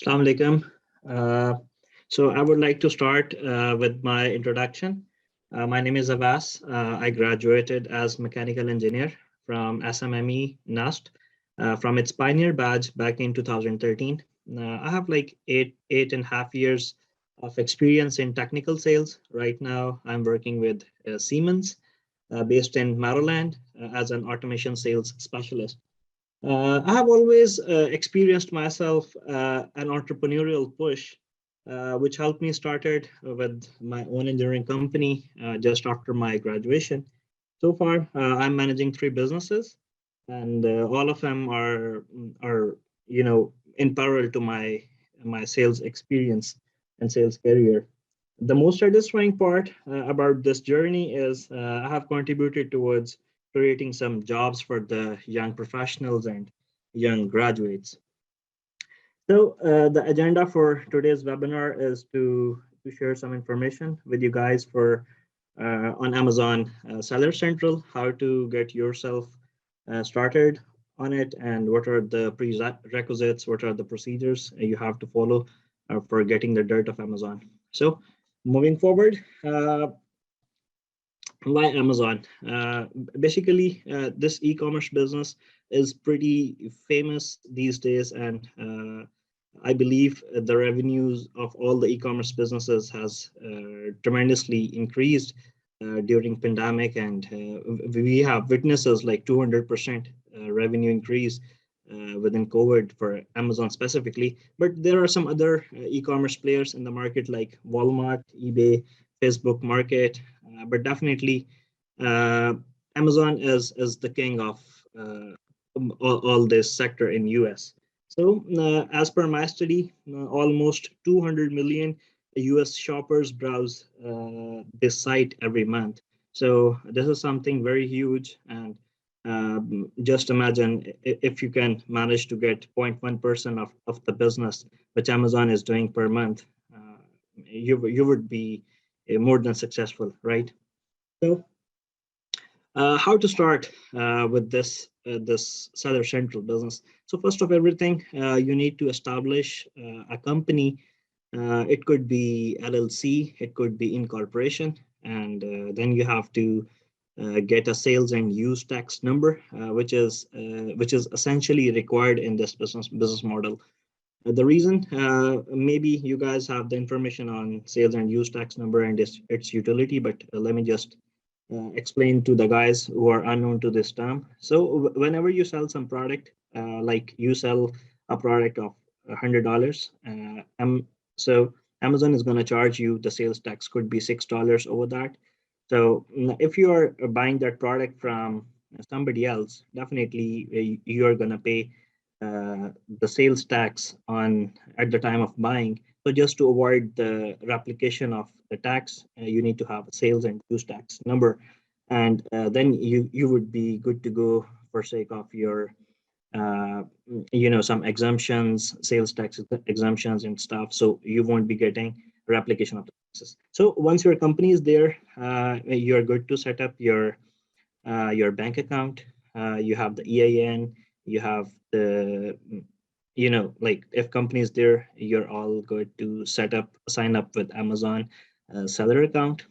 Assalamu alaikum. So I would like to start with my introduction. My name is Awais. I graduated as mechanical engineer from SMME NAST from its pioneer badge back in 2013. I have like eight and a half years of experience in technical sales. Right now, I'm working with Siemens based in Maryland as an automation sales specialist. I have always experienced myself an entrepreneurial push, which helped me started with my own engineering company just after my graduation. So far, I'm managing three businesses, and all of them are in parallel to my sales experience and sales career. The most satisfying part about this journey is I have contributed towards creating some jobs for the young professionals and young graduates. So the agenda for today's webinar is to share some information with you guys for on Amazon Seller Central, how to get yourself started on it, and what are the prerequisites, what are the procedures you have to follow for getting the dirt of Amazon. So moving forward, why Amazon? Basically, this e-commerce business is pretty famous these days, and I believe the revenues of all the e-commerce businesses has tremendously increased during pandemic, and we have witnesses like 200% revenue increase within COVID for Amazon specifically. But there are some other e-commerce players in the market like Walmart, eBay, Facebook Market, but definitely Amazon is the king of all this sector in US. So as per my study, almost 200 million US shoppers browse this site every month. So this is something very huge, and just imagine if you can manage to get 0.1% of the business which Amazon is doing per month, you would be more than successful, right? So how to start with this Seller Central business? So first of everything, you need to establish a company. It could be LLC, it could be incorporation, and then you have to get a sales and use tax number, which is essentially required in this business model. The reason, maybe you guys have the information on sales and use tax number and its utility, but let me just explain to the guys who are unknown to this term. So whenever you sell some product, like you sell a product of $100, so Amazon is going to charge you the sales tax could be $6 over that. So if you are buying that product from somebody else, definitely you are going to pay the sales tax on at the time of buying. So just to avoid the replication of the tax, you need to have a sales and use tax number, and then you would be good to go for sake of your some exemptions, sales tax exemptions and stuff. So you won't be getting replication of the taxes. So once your company is there, you're good to set up your bank account. You have the EIN, you have the like if company is there, you're all good to sign up with Amazon seller account.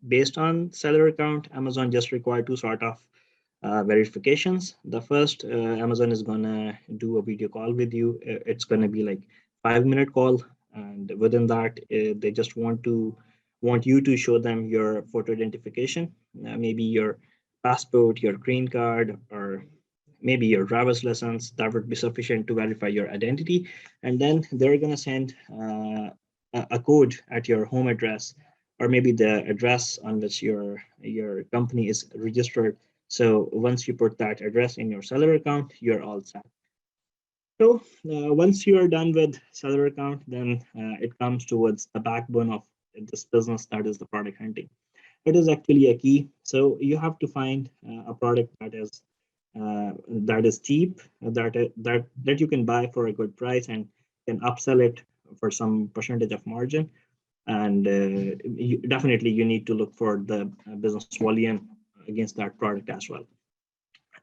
Based on seller account, Amazon just required two sort of verifications. The first, Amazon is gonna do a video call with you. It's gonna be like 5-minute call, and within that, they just want you to show them your photo identification, maybe your passport, your green card, or maybe your driver's license. That would be sufficient to verify your identity. And then they're going to send a code at your home address, or maybe the address on which your company is registered. So once you put that address in your seller account, you're all set. So once you are done with seller account, then it comes towards the backbone of this business, that is the product hunting. It is actually a key. So you have to find a product that is cheap, that you can buy for a good price and can upsell it for some percentage of margin. And definitely you need to look for the business volume against that product as well.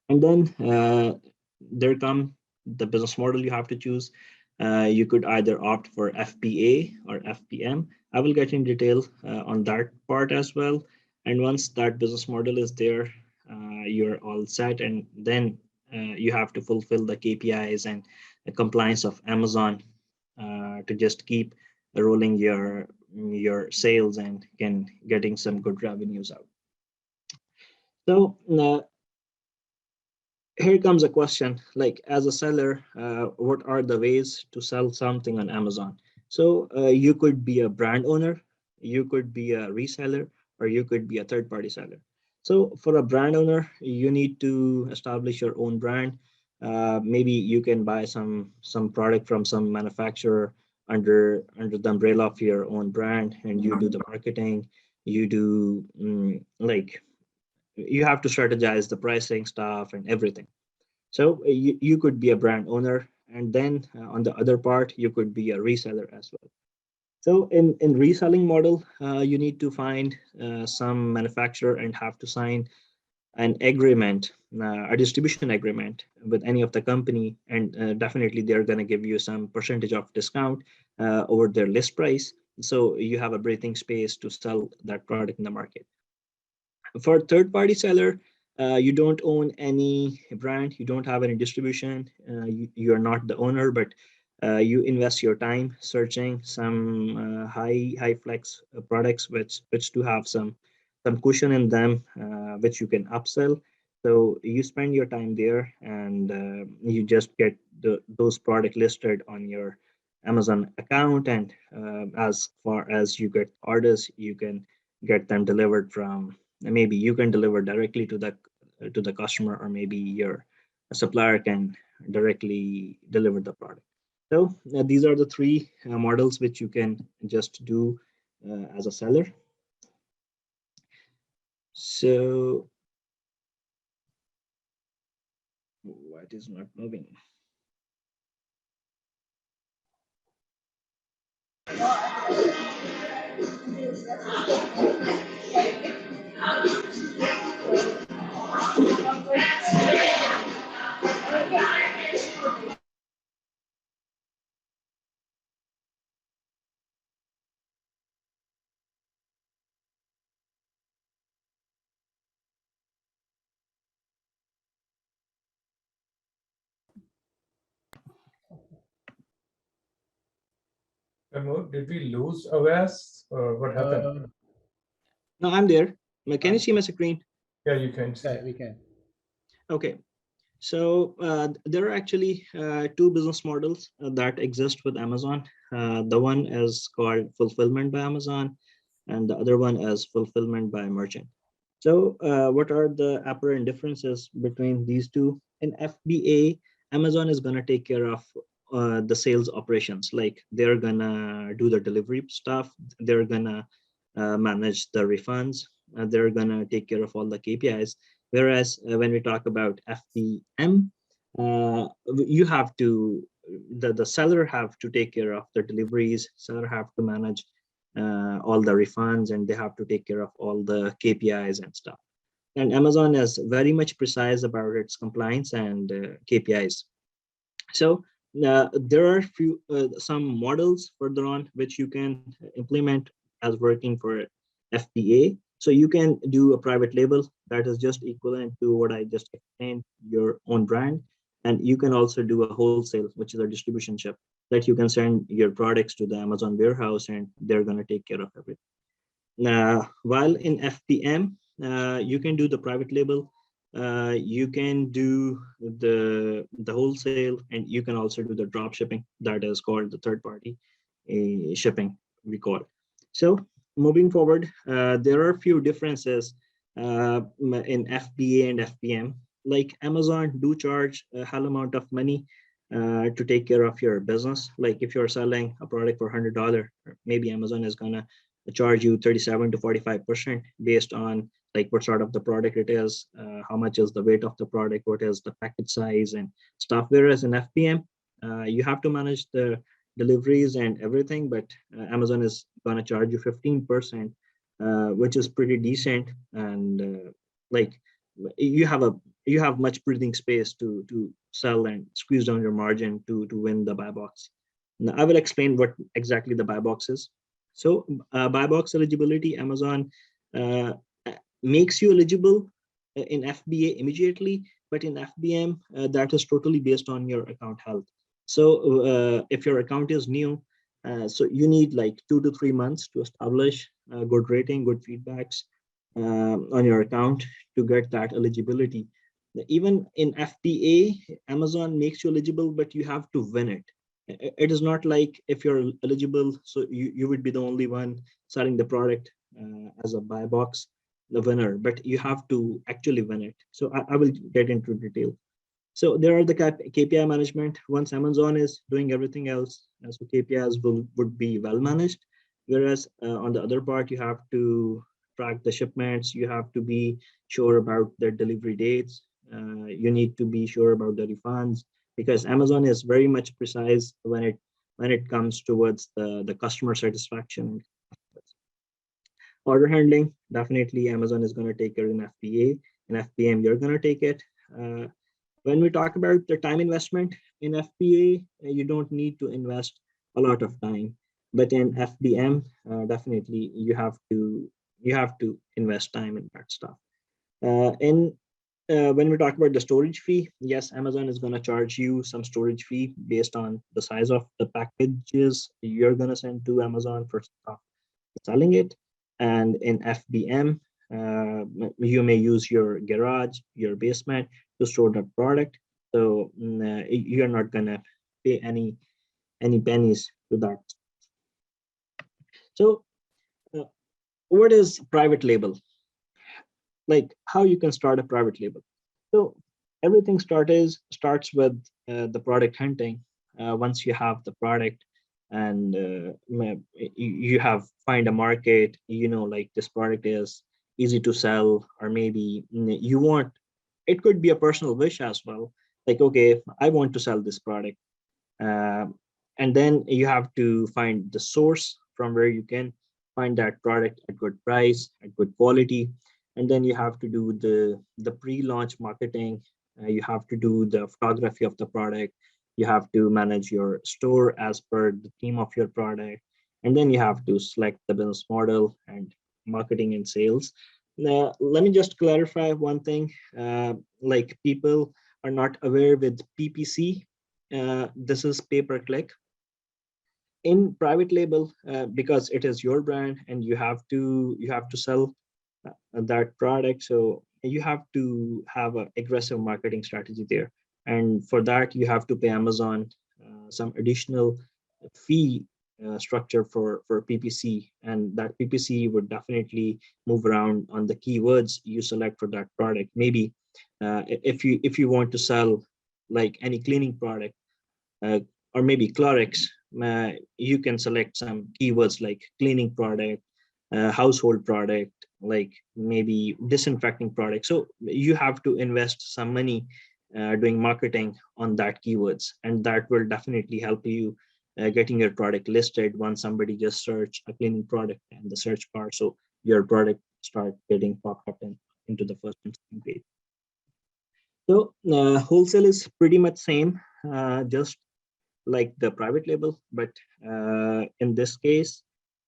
And then there come the business model you have to choose. You could either opt for FBA or FBM. I will get in detail on that part as well. And once that business model is there, you're all set. And then you have to fulfill the KPIs and the compliance of Amazon to just keep rolling your sales and getting some good revenues out. So here comes a question, like as a seller, what are the ways to sell something on Amazon? So you could be a brand owner, you could be a reseller, or you could be a third party seller. So for a brand owner, you need to establish your own brand. Maybe you can buy some product from some manufacturer under the umbrella of your own brand, and you do the marketing. You do like you have to strategize the pricing stuff and everything. So you could be a brand owner, and then on the other part, you could be a reseller as well. So in reselling model, you need to find some manufacturer and have to sign an agreement, a distribution agreement with any of the company, and definitely they're going to give you some percentage of discount over their list price. So you have a breathing space to sell that product in the market. For third party seller, you don't own any brand, you don't have any distribution, you are not the owner, but you invest your time searching some high flex products which do have some cushion in them, which you can upsell. So you spend your time there, and you just get those product listed on your Amazon account, and as far as you get orders, you can get them delivered from, maybe you can deliver directly to the customer, or maybe your supplier can directly deliver the product. So these are the three models which you can just do as a seller. So what is not moving? Did we lose Awais or what happened? No, I'm there. Can you see my screen? Yeah, you can see. Yeah, we can. Okay. So there are actually two business models that exist with Amazon. The one is called fulfillment by Amazon, and the other one is fulfillment by merchant. So what are the apparent differences between these two? In FBA, Amazon is going to take care of the sales operations. Like they're going to do the delivery stuff. They're going to manage the refunds. They're going to take care of all the KPIs. Whereas when we talk about FBM, you have to, the seller have to take care of the deliveries, seller have to manage all the refunds, and they have to take care of all the KPIs and stuff. And Amazon is very much precise about its compliance and KPIs. So there are some models further on which you can implement as working for FBA. So you can do a private label that is just equivalent to what I just explained, your own brand. And you can also do a wholesale, which is a distribution ship, that you can send your products to the Amazon warehouse and they're going to take care of everything. While in FPM, you can do the private label, you can do the wholesale, and you can also do the drop shipping. That is called the third party shipping, we call it. So moving forward, there are a few differences in FBA and FPM. Like Amazon do charge a hell amount of money to take care of your business. Like if you're selling a product for $100, maybe Amazon is gonna charge you 37 to 45% based on like what sort of the product it is, how much is the weight of the product, what is the package size and stuff. Whereas in FPM, you have to manage the deliveries and everything, but Amazon is going to charge you 15%, which is pretty decent. And like you have a you have much breathing space to sell and squeeze down your margin to win the buy box. Now, I will explain what exactly the buy box is. So buy box eligibility, Amazon uh, makes you eligible in FBA immediately, but in FBM, that is totally based on your account health. So if your account is new, so you need like 2 to 3 months to establish good rating, good feedbacks on your account to get that eligibility. Even in FBA, Amazon makes you eligible, but you have to win it. It is not like if you're eligible, so you would be the only one selling the product as a buy box, the winner, but you have to actually win it. So I will get into detail. So there are the KPI management. Once Amazon is doing everything else, so KPIs would be well managed. Whereas on the other part, you have to track the shipments. You have to be sure about the delivery dates. You need to be sure about the refunds because Amazon is very much precise when it comes towards the customer satisfaction. Order handling, definitely Amazon is going to take care in FBA. In FBM, you're going to take it. When we talk about the time investment in FBA, you don't need to invest a lot of time, but in FBM, definitely you have to invest time in that stuff. And when we talk about the storage fee, yes, Amazon is going to charge you some storage fee based on the size of the packages you're going to send to Amazon for stuff selling it. And in FBM, you may use your garage, your basement to store the product. So you're not gonna pay any pennies to that. So uh, what is private label? Like how you can start a private label. So everything starts with the product hunting. Once you have the product and you have find a market, you know, like this product is easy to sell, or maybe you want, it could be a personal wish as well. Like, okay, I want to sell this product. Um, and then you have to find the source from where you can find that product at good price, at good quality. And then you have to do the pre-launch marketing. You have to do the photography of the product. You have to manage your store as per the theme of your product. And then you have to select the business model and marketing and sales. Now, let me just clarify one thing. Like people are not aware with PPC, this is pay per click. In private label, because it is your brand and you have to sell that product, so you have to have an aggressive marketing strategy there, and for that you have to pay Amazon some additional fee structure for PPC, and that PPC would definitely move around on the keywords you select for that product. Maybe if you want to sell like any cleaning product, uh, or maybe Clorox, you can select some keywords like cleaning product, household product, like maybe disinfecting product. So you have to invest some money doing marketing on that keywords, and that will definitely help you getting your product listed once somebody just search a cleaning product in the search bar. So your product start getting popped up into the first and second page. So wholesale is pretty much same, just like the private label, but in this case,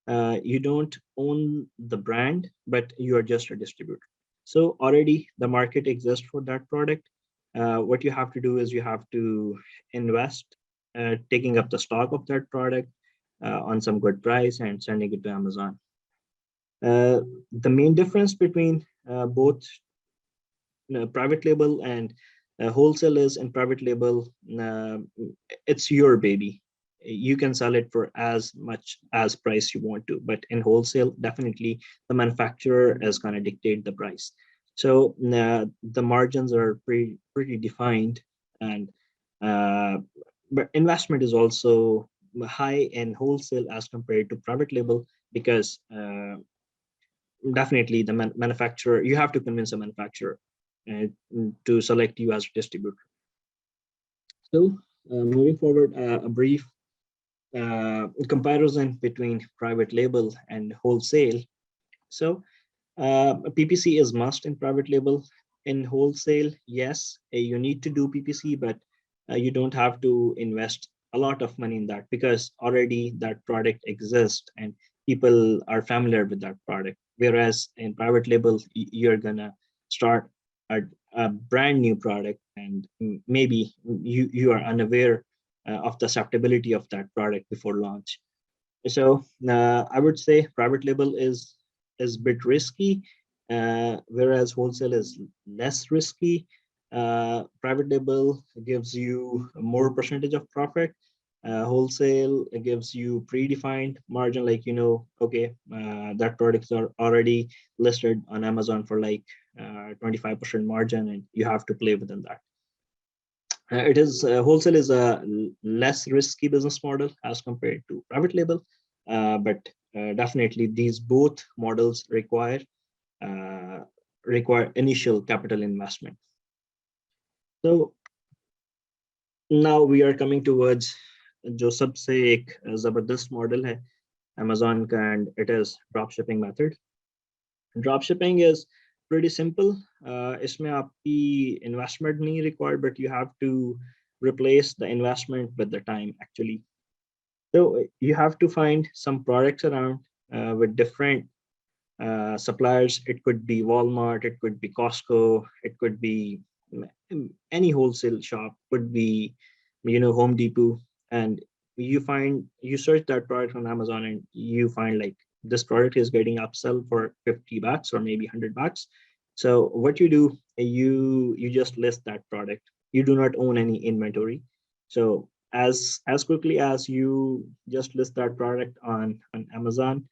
you don't own the brand, but you are just a distributor. So already the market exists for that product. What you have to do is you have to invest, taking up the stock of that product on some good price and sending it to Amazon. The main difference between both private label and wholesalers and private label, it's your baby. You can sell it for as much as price you want to, but in wholesale, definitely the manufacturer is going to dictate the price. So the margins are pretty defined, and uh, but investment is also high in wholesale as compared to private label, because definitely the manufacturer, you have to convince a manufacturer uh, to select you as a distributor. So moving forward, a brief comparison between private label and wholesale. So PPC is must in private label. In wholesale, yes, you need to do PPC, but you don't have to invest a lot of money in that because already that product exists and people are familiar with that product. Whereas in private label, you're gonna start a brand new product, and maybe you are unaware of the susceptibility of that product before launch. So I would say private label is a bit risky, whereas wholesale is less risky. Private label gives you more percentage of profit. Wholesale gives you predefined margin, like okay, that products are already listed on Amazon for like 25% margin, and you have to play within that. It is wholesale is a less risky business model as compared to private label, but definitely these both models uh, require initial capital investment. So now we are coming towards जो सबसे एक जबरदस्त model है Amazon का, and it is dropshipping method. Dropshipping is pretty simple. इसमें आपकी investment नहीं required, but you have to replace the investment with the time actually. So you have to find some products around with different suppliers. It could be Walmart, it could be Costco, it could be any wholesale shop, could be Home Depot, and you search that product on Amazon and you find like this product is getting upsell for $50 or maybe $100. So what you do, you just list that product. You do not own any inventory. So as quickly as you just list that product on Amazon,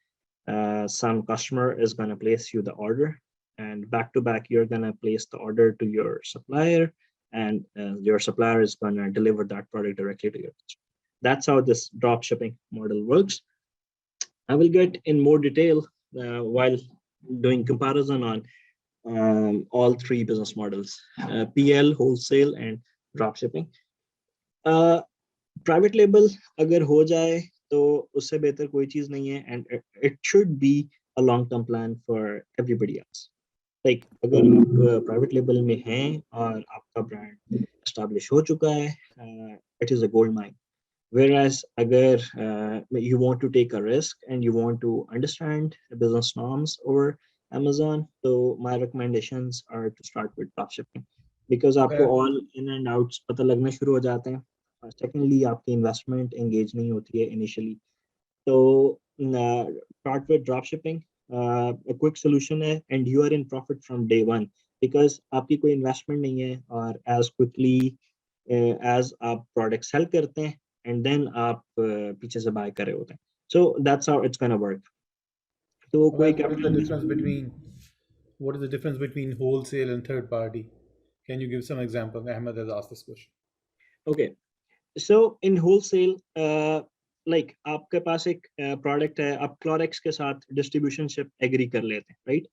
some customer is going to place you the order, and back to back you're going to place the order to your supplier, and your supplier is going to deliver that product directly to you. That's how this drop shipping model works. I will get in more detail while doing comparison on all three business models, PL, wholesale, and drop shipping. Private label अगर हो जाए तो उससे बेहतर कोई चीज नहीं है, and it should be a long term plan for everybody else. Like अगर आप private label में हैं और आपका brand establish हो चुका है, it is a gold mine. Whereas agar you want to take a risk and you want to understand the business norms over Amazon, so my recommendations are to start with dropshipping, because आपको all in and outs पता लगना शुरू हो जाते हैं. Secondly, आपकी investment engage नहीं होती है initially. So start with dropshipping. A quick solution है, and you are in profit from day one because आपकी कोई investment नहीं है, और as quickly as आप product sell करते हैं, and then आप पीछे से buy कर रहे होते हैं. So that's how it's gonna work. तो कोई what is the difference between wholesale and third party? Can you give some example? Ahmed has asked this question. Okay, so in wholesale, like आपके पास एक product है, आप Clorox के साथ distributionship agree कर लेते हैं, right?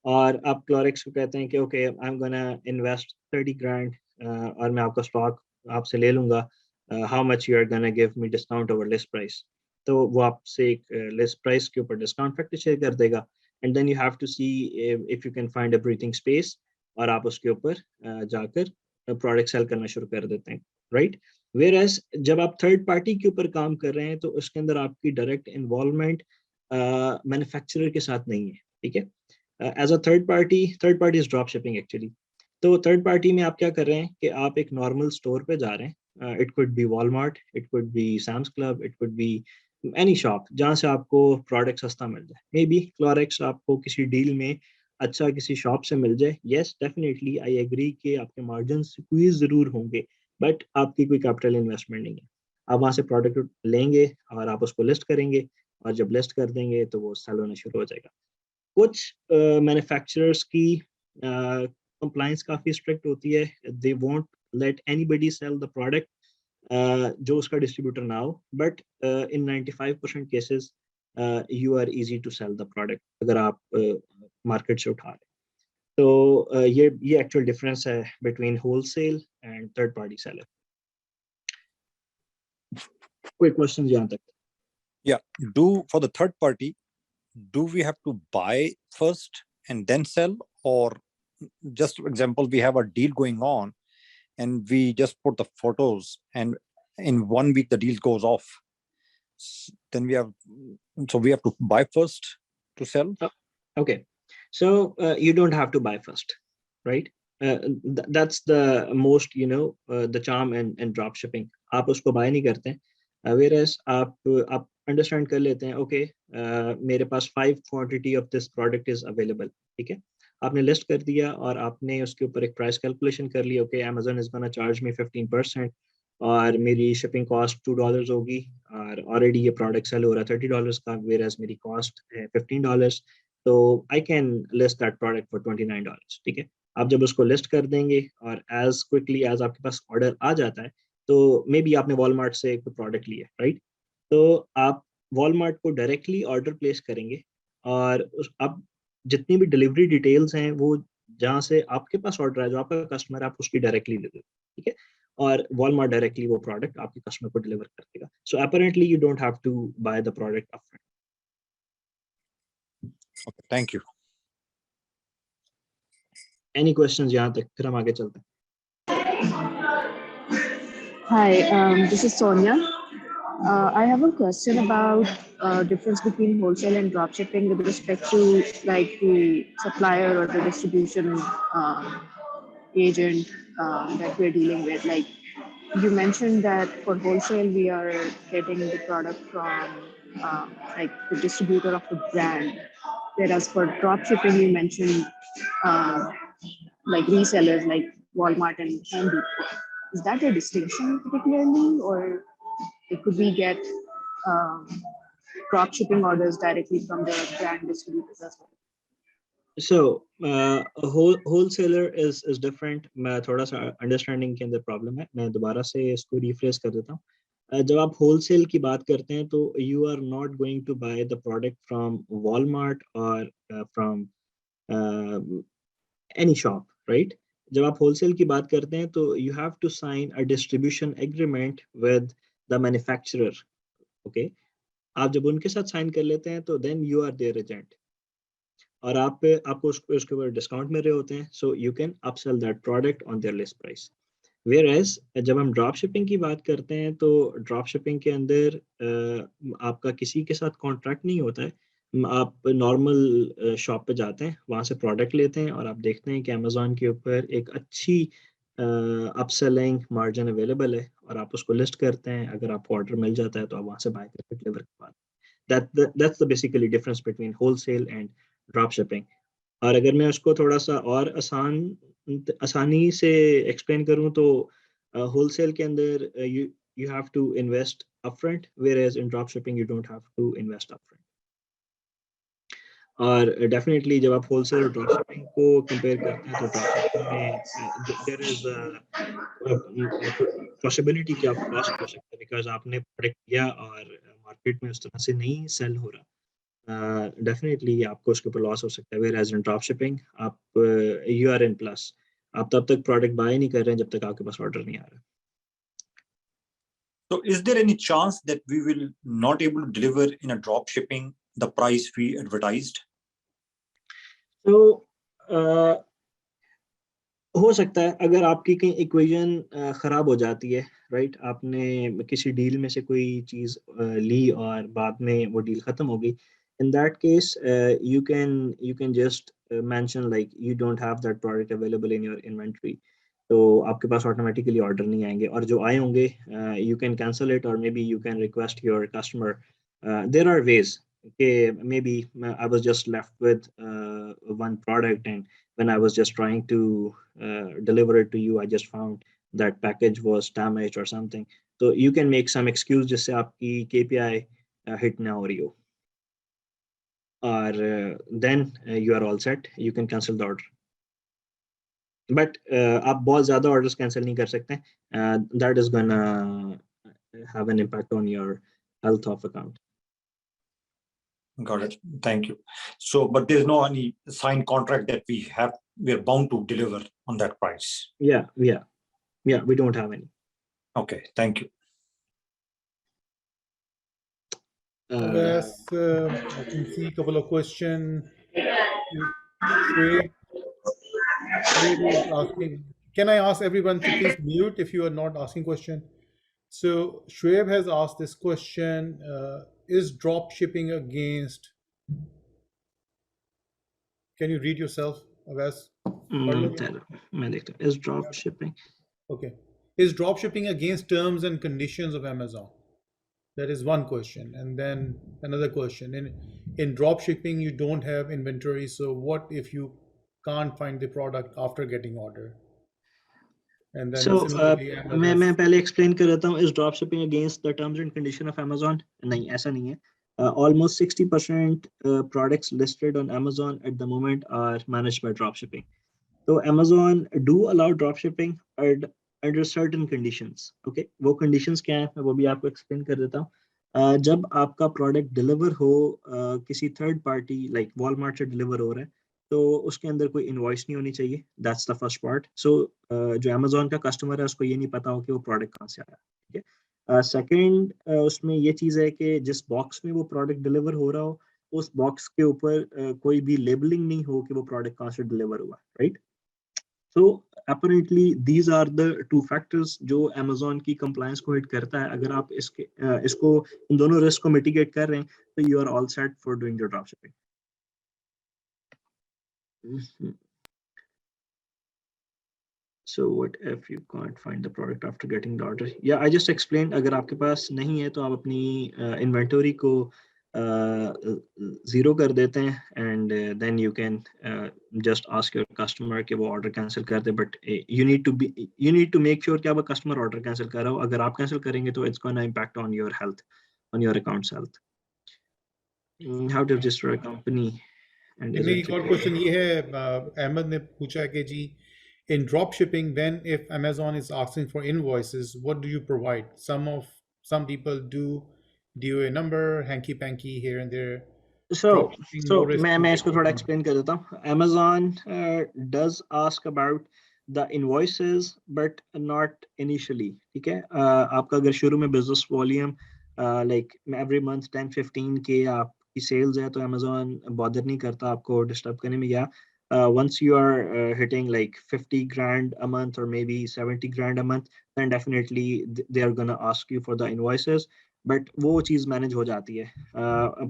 और आप Clorox को कहते हैं कि okay, I'm gonna invest 30 grand और मैं आपका stock आपसे ले लूँगा. How much you are gonna give me discount over list price? तो वो आपसे एक list price के ऊपर discount factor share कर देगा, and then you have to see if you can find a breathing space, और आप उसके ऊपर जाकर product sell करना शुरू कर देते हैं, right? Whereas जब आप थर्ड पार्टी के ऊपर काम कर रहे हैं तो उसके अंदर आपकी डायरेक्ट इन्वॉल्वमेंट मैन्युफैक्चरर के साथ नहीं है, ठीक है? As a third party is drop shipping actually. तो थर्ड पार्टी में आप क्या कर रहे हैं कि आप एक नॉर्मल स्टोर पे जा रहे हैं. It could be Walmart, it could be Sam's Club, it could be any shop जहाँ से आपको प्रोडक्ट सस्ता मिल जाए. मे बी क्लोरेक्स आपको किसी डील में अच्छा किसी शॉप से मिल जाए. येस, डेफिनेटली आई एग्री कि आपके मार्जिन स्क्वीज जरूर होंगे, बट आपकी कोई कैपिटल इन्वेस्टमेंट नहीं है. आप वहां से प्रोडक्ट लेंगे और आप उसको लिस्ट करेंगे, और जब लिस्ट कर देंगे तो वो सेल होना शुरू हो जाएगा. कुछ मैन्युफैक्चरर्स की कंप्लायंस काफी स्ट्रिक्ट होती है. They won't let anybody sell the product जो उसका डिस्ट्रीब्यूटर ना हो, but in 95% cases you are easy to sell the product अगर आप मार्केट से उठा रहे. तो ये एक्चुअल डिफरेंस है between wholesale and third party seller. कोई क्वेश्चन यहाँ तक? Yeah, for the third party, do we have to buy first and then sell, or just for example we have a deal going on and we just put the photos and in 1 week the deal goes off, then we have to buy first to sell. Okay, so you don't have to buy first, right? That's the most, the charm in drop shipping. आप उसको buy नहीं करते हैं, whereas आप understand कर लेते हैं, okay, मेरे पास 5 quantity of this product is available, ठीक है? आपने लिस्ट कर दिया और आपने उसके ऊपर एक प्राइस कैलकुलेशन कर ली, okay Amazon is gonna charge me 15% और मेरी शिपिंग कॉस्ट $2 होगी और ऑलरेडी ये प्रोडक्ट सेल हो रहा है $30 का, वेयर मेरी कॉस्ट है $15, तो I can list that product for $29, ठीक है? आप जब उसको लिस्ट कर देंगे और एज क्विकली एज आपके पास ऑर्डर आ जाता है, तो मे बी आपने वॉलमार्ट से एक प्रोडक्ट लिया, राइट? तो आप वॉलमार्ट को डायरेक्टली ऑर्डर प्लेस करेंगे और आप जितनी भी डिलीवरी डिटेल्स हैं वो जहाँ से आपके पास ऑर्डर है, जो आपका कस्टमर है, आप उसकी डायरेक्टली दे दो, ठीक है? और वॉलमार्ट डायरेक्टली वो प्रोडक्ट आपके कस्टमर को डिलीवर कर देगा. So apparently you don't have to buy the product upfront. Okay, thank you. Any questions यहाँ तक? फिर हम आगे चलते हैं. Hi, this is Sonia. I have a question about difference between wholesale and dropshipping with respect to like the supplier or the distribution agent that we're dealing with. Like you mentioned that for wholesale we are getting the product from like the distributor of the brand, whereas for dropshipping you mentioned like resellers like Walmart and Home Depot. Is that a distinction particularly, or could we get drop shipping orders directly from the brand distributors as well? So wholesaler is different. मैं थोड़ा सा understanding के अंदर problem है, मैं दोबारा से इसको रिफ्रेश कर देता हूँ. जब आप होलसेल की बात करते हैं तो you are not going to buy the product from Walmart और फ्रॉम एनी शॉप, राइट? जब आप होलसेल की बात करते हैं तो you have to sign a distribution agreement with the manufacturer, okay? आप जब उनके साथ साइन कर लेते हैं तो then you are their agent और आपको उसके ऊपर डिस्काउंट मिल रहे होते हैं, so you can upsell that product on their list price. Whereas जब हम ड्रॉप शिपिंग की बात करते हैं तो ड्रॉप शिपिंग के अंदर आपका किसी के साथ कॉन्ट्रैक्ट नहीं होता है. आप नॉर्मल शॉप पे जाते हैं, वहाँ से प्रोडक्ट लेते हैं और आप देखते हैं कि अमेज़ॉन के ऊपर एक अच्छी अपसेलिंग मार्जिन अवेलेबल है और आप उसको लिस्ट करते हैं. अगर आपको ऑर्डर मिल जाता है तो आप वहाँ से बाय करके डिलीवर करवा दें. That's the basically difference between wholesale and drop shipping. और अगर मैं उसको थोड़ा सा और आसानी से एक्सप्लेन करूं तो wholesale के अंदर you have to invest upfront, whereas in drop shipping you don't have to invest upfront. और डेफिनेटली जब आप होलसेल और ड्रॉप शिपिंग को कंपेयर करते हैं तो ड्रॉप शिपिंग में देयर इज पॉसिबिलिटी कि आपको लॉस हो सकता है बिकॉज आपने प्रोडक्ट किया और मार्केट में उस तरह से नहीं सेल हो रहा. डेफिनेटली आपको उसके ऊपर लॉस हो सकता है. Whereas in drop shipping आप यू आर इन प्लस. आप तब तक प्रोडक्ट बाय नहीं कर रहे हैं जब तक आपके पास ऑर्डर नहीं आ रहा. So is there any chance that we will not able to deliver in a drop shipping the price we advertised? तो हो सकता है अगर आपकी कहीं इक्वेशन खराब हो जाती है, राइट? आपने किसी डील में से कोई चीज ली और बाद में वो डील खत्म हो गई. In that case you can just mention like you don't have that product available in your inventory. तो आपके पास ऑटोमेटिकली ऑर्डर नहीं आएंगे और जो आए होंगे यू कैन कैंसिल इट और maybe you can request your customer. There are ways. Okay, maybe I was just left with one product and when I was just trying to deliver it to you, I just found that package was damaged or something. So you can make some excuse जिससे आपकी KPI hit ना हो रही हो. और then you are all set. You can cancel the order. But आप बहुत ज़्यादा orders cancel नहीं कर सकते. That is gonna have an impact on your health of account. Got it. Thank you. So, but there's no any signed contract that we're bound to deliver on that price. Yeah, we don't have any. Okay, thank you. Yes, I can see a couple of questions. Trade is asking, can I ask everyone to please mute if you are not asking question? So Shoaib has asked this question: is drop shipping against? Can you read yourself, Awais? चलो मैं देखता हूँ. Is drop shipping? Okay. Is drop shipping against terms and conditions of Amazon? That is one question. And then another question. In drop shipping, you don't have inventory. So what if you can't find the product after getting order? And then So similarly, Amazon मैं पहले explain कर देता हूँ. Is drop shipping against the terms and condition of Amazon? नहीं, ऐसा नहीं है. Almost 60% products listed on Amazon at the moment are managed by drop shipping. So Amazon do allow drop shipping under certain conditions. Okay, वो conditions क्या है मैं वो भी आपको explain कर देता हूँ. जब आपका product deliver हो किसी third party like Walmart से deliver हो रहा है तो उसके अंदर कोई invoice नहीं होनी चाहिए. That's the first part. So जो Amazon का customer है उसको ये नहीं पता हो कि वो product कहाँ से आया. ठीक है. Second उसमें ये चीज़ है कि जिस box में वो product deliver हो रहा हो उस box के ऊपर कोई भी labeling नहीं हो कि वो product कहाँ से deliver हुआ. Right. So apparently these are the two factors जो Amazon की compliance को hit करता है. अगर आप इसको इन दोनों risk को mitigate कर रहे हैं तो you are all set for doing your dropshipping. So what if you can't find the product after getting the order? Yeah, I just explained. अगर आपके पास नहीं है तो आप अपनी inventory को zero कर देते हैं and then you can just ask your customer कि वो order cancel कर दे. But you need to make sure कि आप customer order cancel कर रहा हो. अगर आप cancel करेंगे तो it's gonna impact on your health, on your account's health. How to register a company? And is नहीं, it एक और क्वेश्चन ये है, अहमद ने पूछा है कि जी in drop shipping, then if Amazon is asking for invoices, what do you provide? Some people do DOA number, hanky panky here and there. So Drop shipping, no risk. मैं इसको थोड़ा explain कर देता हूँ. Amazon does ask about the invoices but not initially. ठीक है. आपका अगर शुरू में business volume like every month 10-15K आपकी sales है तो Amazon bother नहीं करता आपको disturb करने में. या once you are hitting like 50 grand a month or maybe 70 grand a month then definitely they are gonna ask you for the invoices. But वो चीज़ मैनेज हो जाती है.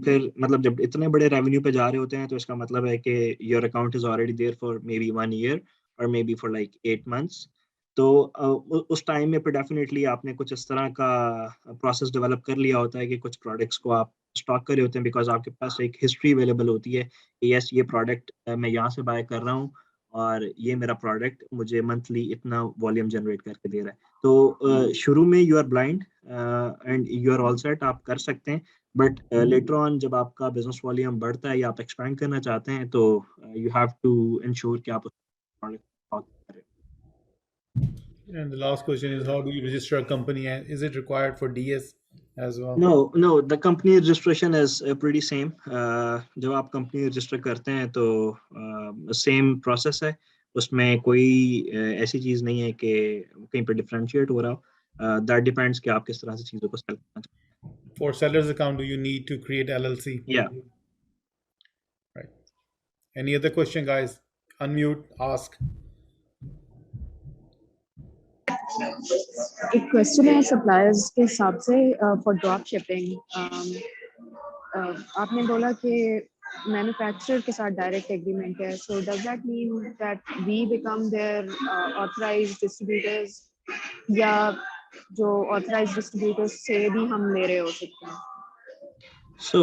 फिर मतलब जब इतने बड़े रेवेन्यू पे जा रहे होते हैं तो इसका मतलब है कि your account is already there for maybe 1 year और maybe for like 8 months. तो उस टाइम में फिर डेफिनेटली आपने कुछ इस तरह का प्रोसेस डेवलप कर लिया होता है कि कुछ प्रोडक्ट्स को आप स्टॉक कर रहे होते हैं बिकॉज आपके पास एक हिस्ट्री अवेलेबल होती है कि यस ये प्रोडक्ट मैं यहाँ से बाय कर रहा हूँ और ये मेरा प्रोडक्ट मुझे मंथली इतना वॉल्यूम जनरेट करके दे रहा है. तो शुरू में you are blind and you are all set, आप कर सकते हैं. बट लेटर ऑन जब आपका बिजनेस वॉल्यूम बढ़ता है या आप एक्सपैंड करना चाहते हैं तो यू हैव टू इंश्योर कि आप उस प्रोडक्ट को करें. And the last question is, how do you register a company, and is it required for DS as well? No, the company registration is pretty same. जब आप company register करते हैं तो सेम प्रोसेस है. उसमें कोई ऐसी चीज़ नहीं है कि कहीं पे डिफरेंशिएट हो रहा हो. That depends कि आप किस तरह से चीज़ों को सेल करना चाहते हैं. For seller's account, do you need to create LLC? Yeah. Right. Any other question, guys? Unmute, ask. एक क्वेश्चन है सप्लायर्स के हिसाब से फॉर ड्रॉप शिपिंग. आपने बोला कि मैन्युफैक्चरर के साथ डायरेक्ट एग्रीमेंट है. So does that mean that we become their authorised distributors या जो ऑथराइज्ड डिस्ट्रीब्यूटर्स से भी हम ले रहे हो सकते हैं? So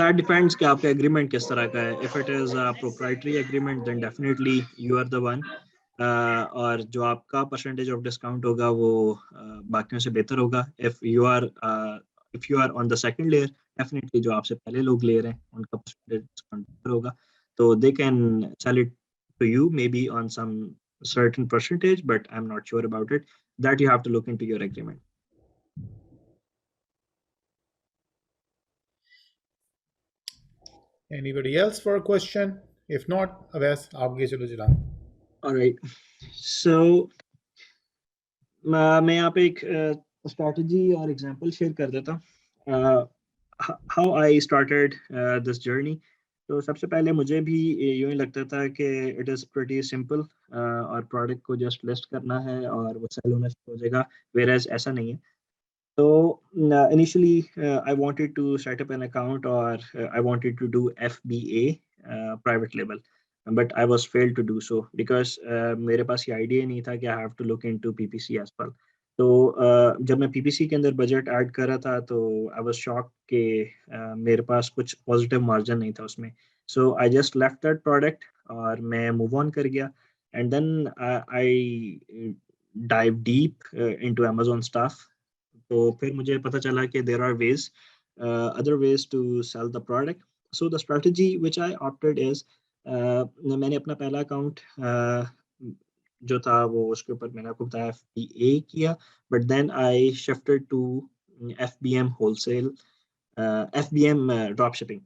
that depends कि आपका एग्रीमेंट किस तरह का है. If it is a proprietary agreement, then definitely you are the one. और जो आपका परसेंटेज ऑफ डिस्काउंट होगा वो बाकियों से बेहतर होगा. If you are on the second layer, definitely जो आपसे पहले लोग ले रहे हैं उनका परसेंटेज डिस्काउंट बेहतर होगा. तो they can sell it to you maybe on some certain percentage, but I'm not sure about it. That you have to look into your agreement. Anybody else for a question? If not, Awais, आगे चलो जरा. All right. So मैं यहाँ पे एक strategy और example share कर देता हूँ. How I started this journey. तो सबसे पहले मुझे भी यूँ ही लगता था कि it is pretty simple और product को just list करना है और वो sell होना शुरू हो जाएगा. Whereas ऐसा नहीं है. So initially, I wanted to set up an account, or I wanted to do FBA, private label, but I was failed to do so because मेरे पास ये idea नहीं था कि I have to look into PPC as well. तो जब मैं PPC के अंदर बजट ऐड कर रहा था तो I was shocked कि मेरे पास कुछ पॉजिटिव मार्जिन नहीं था उसमें. So I just left that product और मैं move on कर गया, and then I dive deep into Amazon stuff. तो फिर मुझे पता चला कि there are ways, other ways to sell the product. So the strategy which I opted is, मैंने अपना पहला अकाउंट जो था वो उसके ऊपर मैंने आपको बताया FBA किया, but then I shifted to FBM wholesale, FBM drop shipping.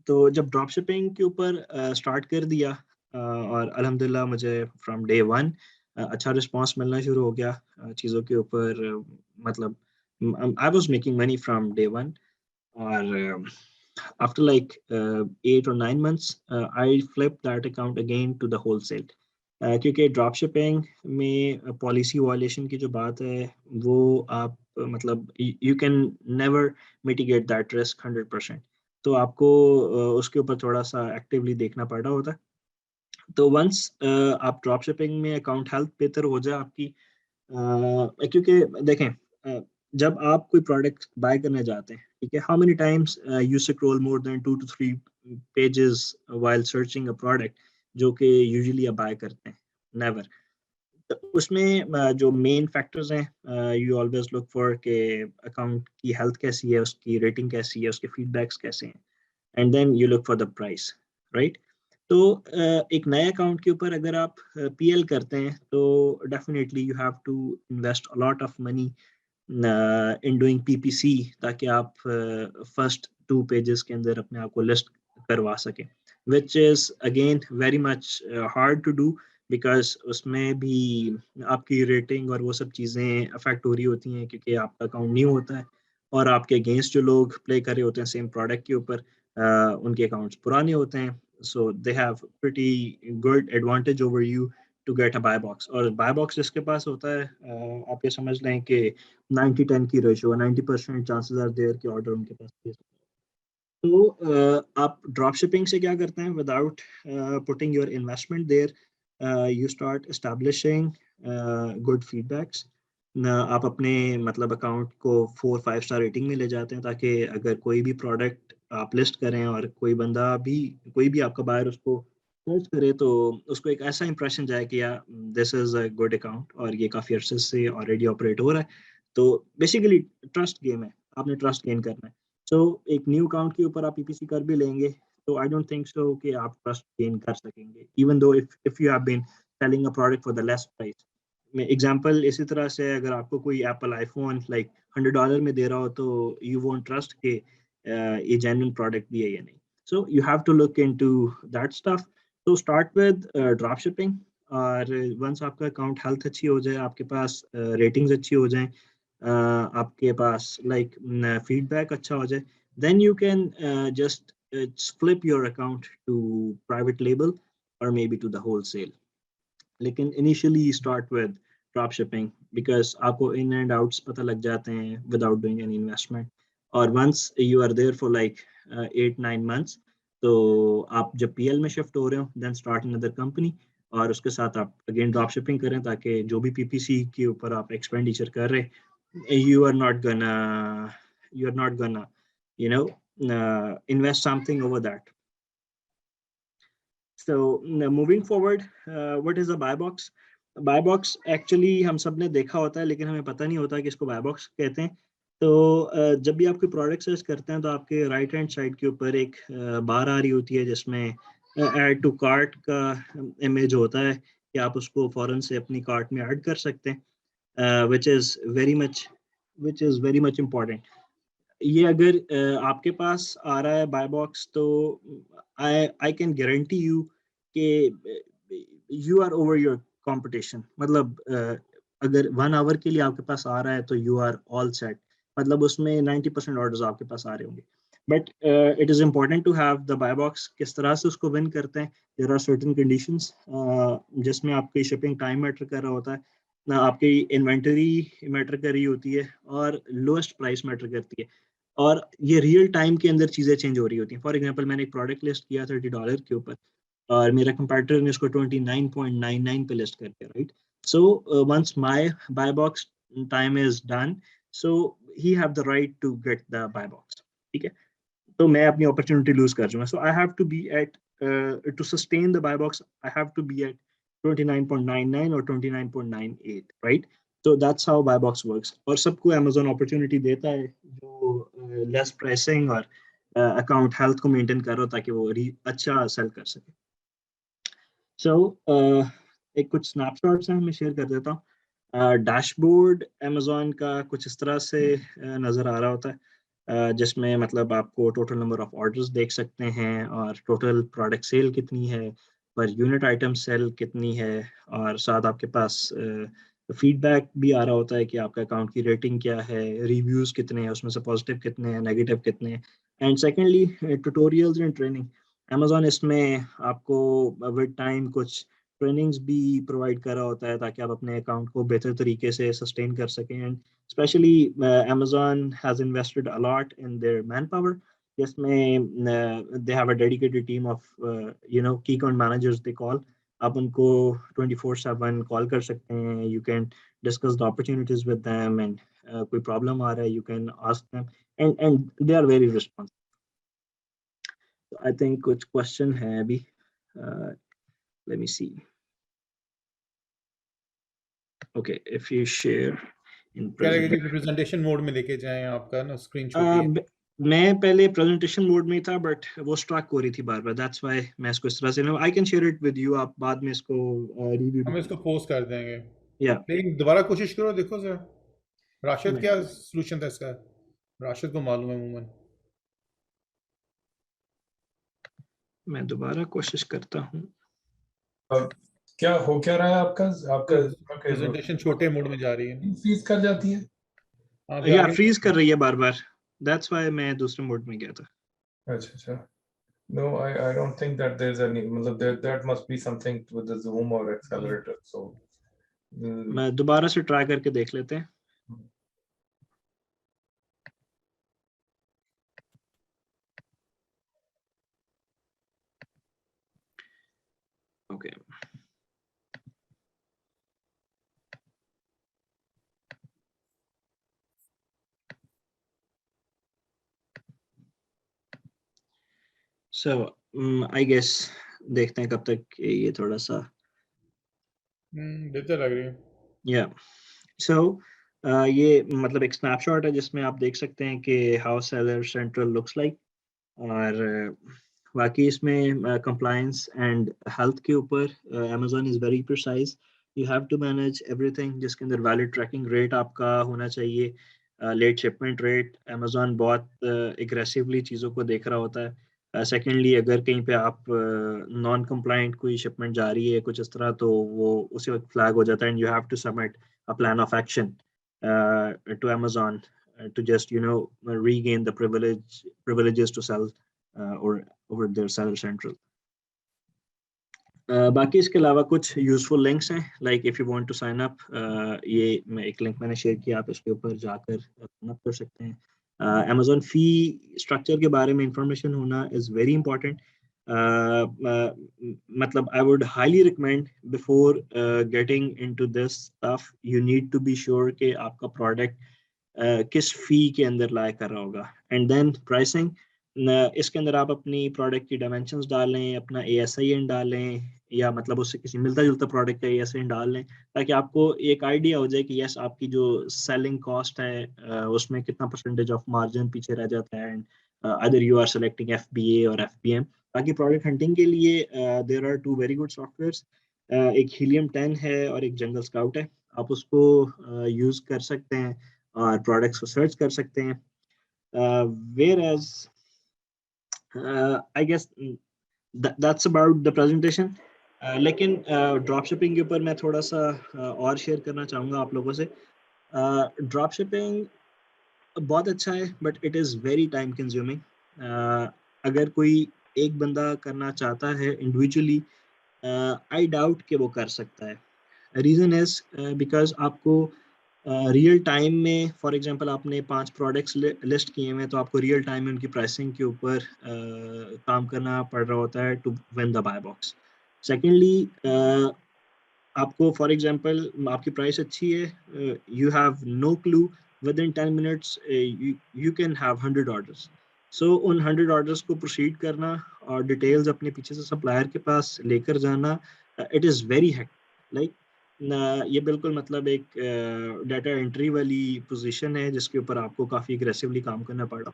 तो जब ड्रॉप शिपिंग के ऊपर स्टार्ट कर दिया और अल्हम्दुलिल्लाह मुझे फ्रॉम डे वन अच्छा रिस्पांस मिलना शुरू हो गया चीज़ों के ऊपर. मतलब I was making money from day one, और after like 8 or 9 months, I flipped that account again to the wholesale. क्योंकि ड्रॉप शिपिंग में पॉलिसी वायलेशन की जो बात है वो आप मतलब you can never mitigate that risk 100%. तो आपको उसके ऊपर थोड़ा सा एक्टिवली देखना पड़ रहा होता है. तो वंस आप ड्रॉप शिपिंग में अकाउंट हेल्थ बेहतर हो जाए आपकी, क्योंकि देखें जब आप कोई प्रोडक्ट बाय करने जाते हैं, ठीक है, how many times you scroll more than 2 to 3 pages while searching a product, जो कि यूजुअली आप बाय करते हैं? नेवर. तो उसमें जो मेन फैक्टर्स हैं, यू ऑलवेज लुक फॉर के अकाउंट की हेल्थ कैसी है, उसकी रेटिंग कैसी है, उसके फीडबैक्स कैसे हैं, and then you look for the price, right? तो एक नए अकाउंट के ऊपर अगर आप PL करते हैं तो definitely you have to invest a lot of money in doing PPC, ताकि आप फर्स्ट 2 पेजेस के अंदर अपने आप को लिस्ट करवा सकें, which is again very much hard to do, because उसमें भी आपकी रेटिंग और वो सब चीज़ें अफेक्ट हो रही होती हैं, क्योंकि आपका अकाउंट न्यू होता है और आपके अगेंस्ट जो लोग प्ले कर रहे होते हैं सेम प्रोडक्ट के ऊपर, उनके अकाउंट्स पुराने होते हैं. So they have pretty good advantage over you to get a buy box. और buy box जिसके पास होता है, आप ये समझ लें कि 90-10 की रेशियो, 90% चांसेस आर देयर कि ऑर्डर उनके पास प्लेस हो. तो आप ड्रॉप शिपिंग से क्या करते हैं? Without putting your investment there, you start establishing good feedbacks. आप अपने मतलब अकाउंट को 4-5 स्टार रेटिंग में ले जाते हैं, ताकि अगर कोई भी प्रोडक्ट आप लिस्ट करें और कोई बंदा भी, कोई भी आपका बायर उसको सर्च करे, तो उसको एक ऐसा इंप्रेशन जाए कि यार this is a good account और ये काफ़ी अर्से से ऑलरेडी ऑपरेट हो रहा है. तो बेसिकली ट्रस्ट गेम है, आपने ट्रस्ट गेन करना है. सो एक न्यू अकाउंट के ऊपर आप PPC कर भी लेंगे तो आई डोंट थिंक सो कि आप ट्रस्ट गेन कर सकेंगे, even though if you have been selling a product for the less price. Example इसी तरह से, अगर आपको कोई एप्पल आईफोन लाइक $100 में दे रहा हो, तो यू वोंट ट्रस्ट के ये जेन्युइन प्रोडक्ट भी है या नहीं. So you have to look into that stuff. तो स्टार्ट विद ड्रॉप शिपिंग, और वंस आपका अकाउंट हेल्थ अच्छी हो जाए, आपके पास रेटिंग्स अच्छी हो जाएं, आपके पास लाइक फीडबैक अच्छा हो जाए, then you can just flip your account to private label or maybe to the wholesale. लेकिन initially start with drop shipping, because आपको in and outs पता लग जाते हैं without doing any investment. और once you are there for like 8-9 months, तो आप जब PL में shift हो रहे हो, then start another company और उसके साथ आप again drop shipping करें, ताकि जो भी PPC के ऊपर आप expenditure कर रहे, you are not gonna you know invest something over that. So moving forward, what is a buy box? Buy box actually हम सब ने देखा होता है, लेकिन हमें पता नहीं होता कि इसको buy box कहते हैं. तो जब भी आप कोई प्रोडक्ट सर्च करते हैं, तो आपके राइट हैंड साइड के ऊपर एक बार आ रही होती है जिसमें ऐड टू कार्ट का इमेज होता है कि आप उसको फौरन से अपनी कार्ट में ऐड कर सकते हैं, which is very much important. ये अगर आपके पास आ रहा है बाय बॉक्स, तो आई कैन गारंटी यू कि you are over your competition. मतलब अगर 1 आवर के लिए आपके पास आ रहा है तो यू आर ऑल सेट, मतलब उसमें 90% ऑर्डर्स आपके पास आ रहे होंगे. But it is important to have the buy box. किस तरह से उसको विन करते हैं? देयर आर सर्टेन कंडीशंस जिसमें आपकी शिपिंग टाइम मैटर कर रहा होता है. ना आपकी इन्वेंटरी मैटर कर रही होती है और लोएस्ट प्राइस मैटर करती है, और ये रियल टाइम के अंदर चीज़ें चेंज हो रही होती हैं। फॉर एग्जांपल मैंने एक प्रोडक्ट लिस्ट किया $30 के ऊपर और मेरा कंपैटिटर ने इसको 29.99 पे लिस्ट कर दिया, right? So once my buy box time is done, so he have the right to get the buy box, ठीक है? तो मैं अपनी अपॉर्चुनिटी लूज कर जाऊंगा। So I have to be at to sustain the buy box, I have to be at 29.99 और 29.98, right? तो that's how buy box works, और सबको अमेजोन अपॉर्चुनिटी देता है जो लेस प्राइसिंग और अकाउंट हेल्थ को मेंटेन करो ताकि वो अच्छा सेल कर सके। सो एक कुछ स्नैपशॉट्स हैं, मैं शेयर कर देता हूँ। डैशबोर्ड अमेजोन का कुछ इस तरह से नज़र आ रहा होता है, जिसमें मतलब आपको टोटल नंबर ऑफ ऑर्डर्स देख सकते हैं और टोटल प्रोडक्ट सेल कितनी है, पर यूनिट आइटम सेल कितनी है, और साथ आपके पास फीडबैक भी आ रहा होता है कि आपका अकाउंट की रेटिंग क्या है, रिव्यूज़ कितने हैं, उसमें से पॉजिटिव कितने हैं, नेगेटिव कितने हैं, and secondly tutorials and training. Amazon इसमें आपको विद टाइम कुछ ट्रेनिंग्स भी प्रोवाइड कर रहा होता है ताकि आप अपने अकाउंट को बेहतर तरीके से सस्टेन कर सकें। And specially Amazon has invested a lot in their manpower, जिसमें they have a dedicated team of key account managers they call। आप उनको 24/7 कॉल कर सकते हैं, you can discuss the opportunities with them, and कोई problem आ रहा है you can ask them, and they are very responsive। I think कुछ question है अभी, let me see। Okay, if you share in कह रहे हैं presentation। कि प्रेजेंटेशन मोड में लेके जाएं, आपका ना स्क्रीन छोटी है। मैं पहले प्रेजेंटेशन मोड में था बट वो स्ट्रक हो रही थी बार बार, दैट्स व्हाई मैं इसको इस तरह से, I can share it with you, आप बाद में इसको रिव्यू भी हम इसको पोस्ट कर देंगे, या लेकिन दोबारा कोशिश करो, देखो सर। राशिद मैं क्या सोल्यूशन था इसका? राशिद को मालूम है अमूमन। मैं दोबारा कोशिश करता हूँ। अब क्या हो क्या रहा है आपका आपका प्रेजेंटेशन छोटे मोड में जा रही है। फीस कर जाती है? हाँ, फिर या आगे फ्रीज कर रही है बार बार, दैट्स व्हाई मैं दूसरे मोड में गया था। अच्छा अच्छा। No, I don't think that there's any, मतलब that must be something with the Zoom or accelerator. So मैं दोबारा से ट्राई करके देख लेते हैं। ओके सो आई गेस देखते हैं कब तक ये थोड़ा सा बेहतर लग रही है। या सो ये मतलब एक स्नैपशॉट है जिसमें आप देख सकते हैं कि how seller central looks like, और बाकी इसमें कंप्लायंस एंड हेल्थ के ऊपर Amazon is very precise. You have to manage everything, जिसके अंदर वैलिड ट्रैकिंग रेट आपका होना चाहिए, लेट शिपमेंट रेट। अमेजोन बहुत एग्रेसिवली चीज़ों को देख रहा होता है। सेकेंडली अगर कहीं पे आप नॉन कंप्लाइंट कोई शिपमेंट जा रही है कुछ इस तरह, तो वो उसी वक्त फ्लैग हो जाता है, and you have to submit a plan of action to Amazon to just regain the privileges to sell or over their seller central। बाकी इसके अलावा कुछ यूजफुल लिंक्स हैं, like if you want to sign up, ये मैं एक link मैंने share किया, आप इसके ऊपर जाकर साइन अप कर सकते हैं। Amazon फी स्ट्रक्चर के बारे में इंफॉर्मेशन होना इज़ वेरी इंपॉर्टेंट। मतलब I would highly recommend before getting into this stuff, you need to be sure कि आपका प्रोडक्ट किस फी के अंदर लाई कर रहा होगा, एंड देन प्राइसिंग। इसके अंदर आप अपनी प्रोडक्ट की डायमेंशंस डालें, अपना ASIN डालें, या मतलब उससे किसी मिलता जुलता प्रोडक्ट का ASIN डाल लें, ताकि आपको एक आइडिया हो जाए कि यस आपकी जो सेलिंग कॉस्ट है उसमें कितना परसेंटेज ऑफ मार्जिन पीछे रह जाता है, and other you are selecting FBA और FBM। बाकी प्रोडक्ट हंटिंग के लिए there are 2 very good softwares, एक हीलियम 10 है और एक जंगल स्काउट है। आप उसको यूज़ कर सकते हैं और प्रोडक्ट्स को सर्च कर सकते हैं। whereas I guess that's about the presentation। लेकिन ड्रॉप शिपिंग के ऊपर मैं थोड़ा सा और शेयर करना चाहूँगा आप लोगों से। ड्रॉप शिपिंग बहुत अच्छा है but it is very time consuming. अगर कोई एक बंदा करना चाहता है इंडिविजुअली, आई डाउट कि वो कर सकता है। रीज़न इज़ बिकॉज आपको रियल टाइम में, फॉर एग्जांपल आपने 5 प्रोडक्ट्स लिस्ट किए हुए हैं, तो आपको रियल टाइम में उनकी प्राइसिंग के ऊपर काम करना पड़ रहा होता है to win the buy box. Secondly, आपको फॉर एग्जांपल आपकी प्राइस अच्छी है, you have no clue, within 10 minutes you can have 100 orders. So उन 100 ऑर्डर्स को प्रोसीड करना और डिटेल्स अपने पीछे से सप्लायर के पास लेकर जाना, it is very hectic. Like ये बिल्कुल मतलब एक डाटा एंट्री वाली पोजीशन है जिसके ऊपर आपको काफ़ी एग्रेसिवली काम करना पड़ा।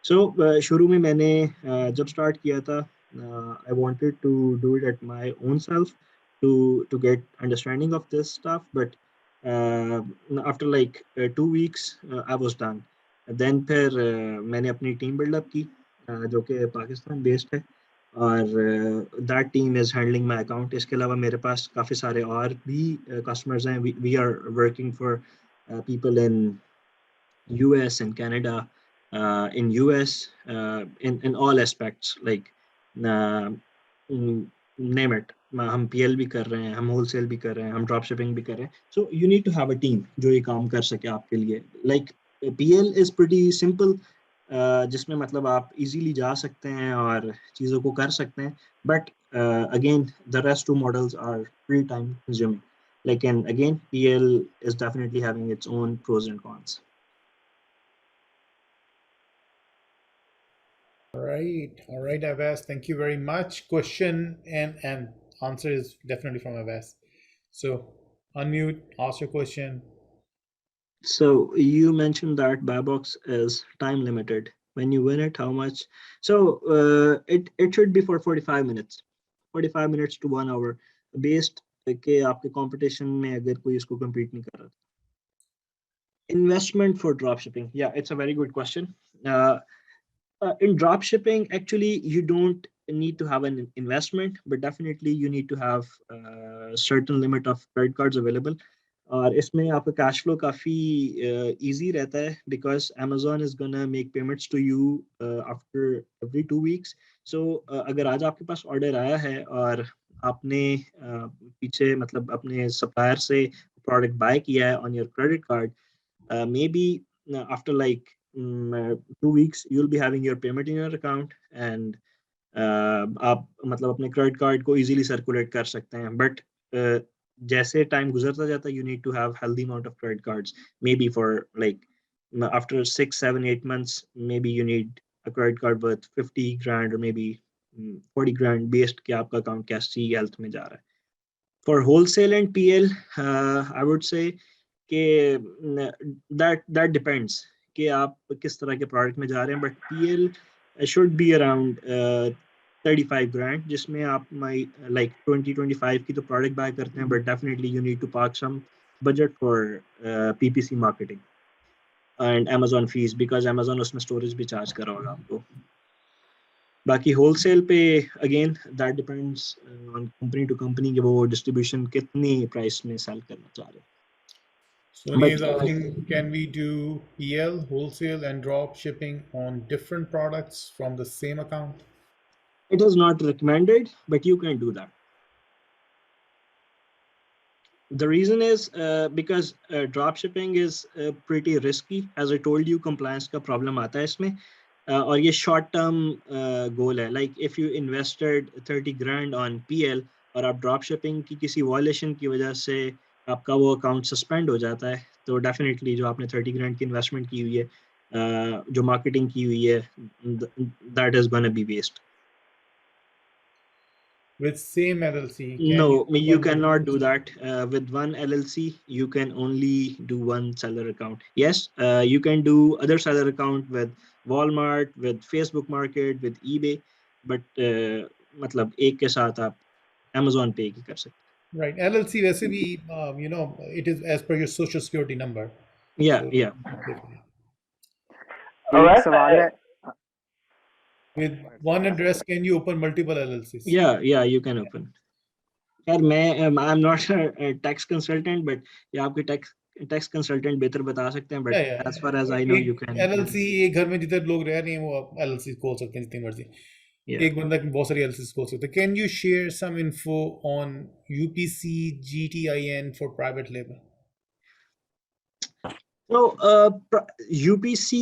सो शुरू में मैंने जब स्टार्ट किया था, I wanted to do it at my own self to get understanding of this stuff, but after like 2 weeks I was done. Then फिर मैंने अपनी टीम बिल्डअप की जो कि पाकिस्तान बेस्ड है, और that team is handling my account. इसके अलावा मेरे पास काफ़ी सारे और भी कस्टमर्स हैं। We are working for people in US and Canada, in US, in all aspects, like uh, name it। हम PL भी कर रहे हैं, हम होलसेल भी कर रहे हैं, हम ड्रॉप शिपिंग भी कर रहे हैं। So you need to have a team जो ये काम कर सके आपके लिए। Like PL is pretty simple, जिसमें मतलब आप इजीली जा सकते हैं और चीज़ों को कर सकते हैं, but again the rest two models are pre time consuming. लेकिन again PL is definitely having its own pros and cons. All right, Awais. Thank you very much. Question and answer is definitely from Awais. So unmute, ask your question. So you mentioned that buy box is time limited. When you win it, how much? So it should be for 45 minutes, 45 minutes to 1 hour, based कि आपके competition में अगर कोई इसको compete नहीं कर रहा। Investment for drop shipping, yeah, it's a very good question. In drop shipping, actually you don't need to have an investment, but definitely you need to have a certain limit of credit cards available. और इसमें आपका cash flow काफ़ी easy रहता है, because Amazon is gonna make payments to you after every 2 weeks. So अगर आज आपके पास order आया है और आपने पीछे मतलब अपने सप्लायर से प्रोडक्ट बाय किया है on your credit card, maybe after like 2 weeks you'll be having your payment in your account, and आप मतलब अपने क्रेडिट कार्ड को इजीली सर्कुलेट कर सकते हैं। बट जैसे टाइम गुजरता जाता है, you need to have healthy amount of credit cards, maybe for like after 6, 7, 8 months, maybe you need a credit card worth 50 grand or maybe 40 grand, based कि आपका account कैसी हेल्थ में जा रहा है। For wholesale and PL, I would say कि that depends कि आप किस तरह के प्रोडक्ट में जा रहे हैं, but PL should be around 35 grand, जिसमें आप like 20-25 की तो प्रोडक्ट बाय करते हैं, but definitely you need to park some budget for PPC marketing and Amazon fees, because Amazon उसमें स्टोरेज भी चार्ज कर रहा होगा आपको। बाकी होलसेल पे again that depends on company to company कि वो डिस्ट्रीब्यूशन कितनी प्राइस में सेल करना चाह रहे हैं। Sony is asking, can we do PL, wholesale, and drop shipping on different products from the same account? It is not recommended, but you can do that. The reason is because drop shipping is pretty risky. As I told you, compliance का problem आता है इसमें, और ये short term goal है. Like if you invested 30 grand on PL और आप drop shipping की किसी violation की वजह से आपका वो account suspend हो जाता है, तो definitely जो आपने 30 grand की investment की हुई है, जो marketing की हुई है, that is gonna be waste. With same LLC? No, you cannot do that. With one LLC, you can only do one seller account. Yes, you can do other seller account with Walmart, with Facebook Market, with eBay, but मतलब एक के साथ आप Amazon Pay की कर सकते हैं. Right, LLC वैसे भी it is as per your social security number. Yeah, So, yeah. एक सवाल है, with one address, can you open multiple LLCs? Yeah, you can open. यार I'm not a tax consultant, but ये आपके tax consultant बेहतर बता सकते हैं, but as far as I know, you can. LLC एक घर में जितने लोग रह रहे हैं वो LLC खोल सकते हैं जितनी मर्जी। Yeah. एक बंदा बहुत सारी एनालिसिस खोल सकता है. Can you share some info on UPC GTIN for private label? So UPC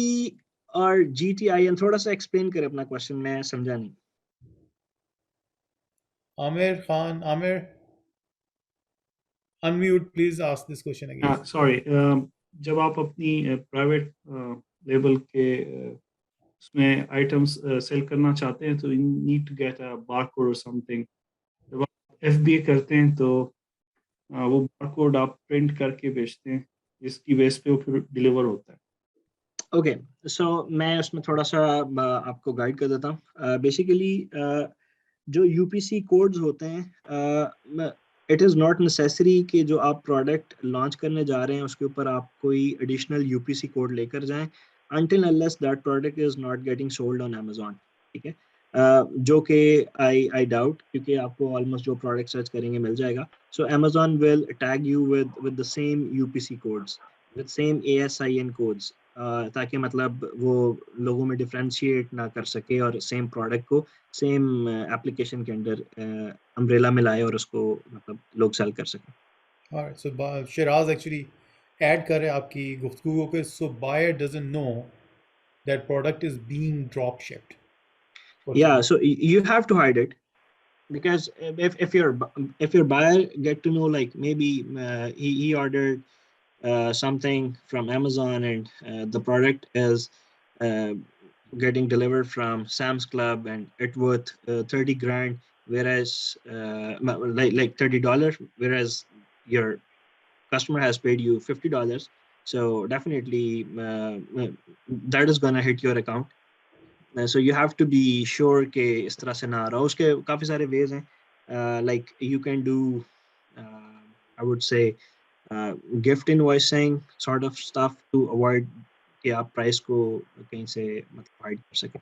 और GTIN थोड़ा सा एक्सप्लेन करें अपना क्वेश्चन, मैं समझा नहीं. Amir Khan, Amir, unmute, please ask this question again. Sorry, जब आप अपनी प्राइवेट लेबल के उसमें आइटम्स सेल करना चाहते हैं तो you need to get a barcode और समथिंग. जब आप FBA करते हैं तो वो बारकोड आप प्रिंट करके बेचते हैं, जिसकी बेस पे वो फिर डिलीवर होता है. ओके, सो मैं उसमें थोड़ा सा आपको गाइड कर देता हूँ. बेसिकली जो UPC कोड्स होते हैं, इट इज़ नॉट नेसेसरी कि जो आप प्रोडक्ट लॉन्च करने जा रहे हैं उसके ऊपर आप कोई एडिशनल UPC कोड लेकर जाएं until unless that product is not getting sold on Amazon. ठीक है, जो कि आई डाउट, क्योंकि आपको ऑलमोस्ट जो प्रोडक्ट सर्च करेंगे मिल जाएगा. सो Amazon will tag you with the same UPC codes, with same ASIN codes, ताकि मतलब वो लोगों में डिफ्रेंशिएट ना कर सके और सेम प्रोडक्ट को सेम एप्लीकेशन के अंदर अम्ब्रेला में लाए और उसको मतलब लोग सेल कर सकें. Alright, so Shiraz actually add कर रहे हैं आपकी गुफ्तगू पे. So buyer doesn't know that product is being drop shipped. Yeah, so you have to hide it, because if your buyer get to know, like maybe he ordered something from Amazon and the product is getting delivered from Sam's Club and it worth 30 grand, whereas like $30, whereas your customer has paid you $50. So definitely that is gonna hit your account. So you have to be sure कि इस तरह से ना आ रहा हो. उसके काफ़ी सारे ways हैं, like you can do I would say gift invoicing sort of stuff to avoid कि आप प्राइस को कहीं से मतलब हाइड कर सकें.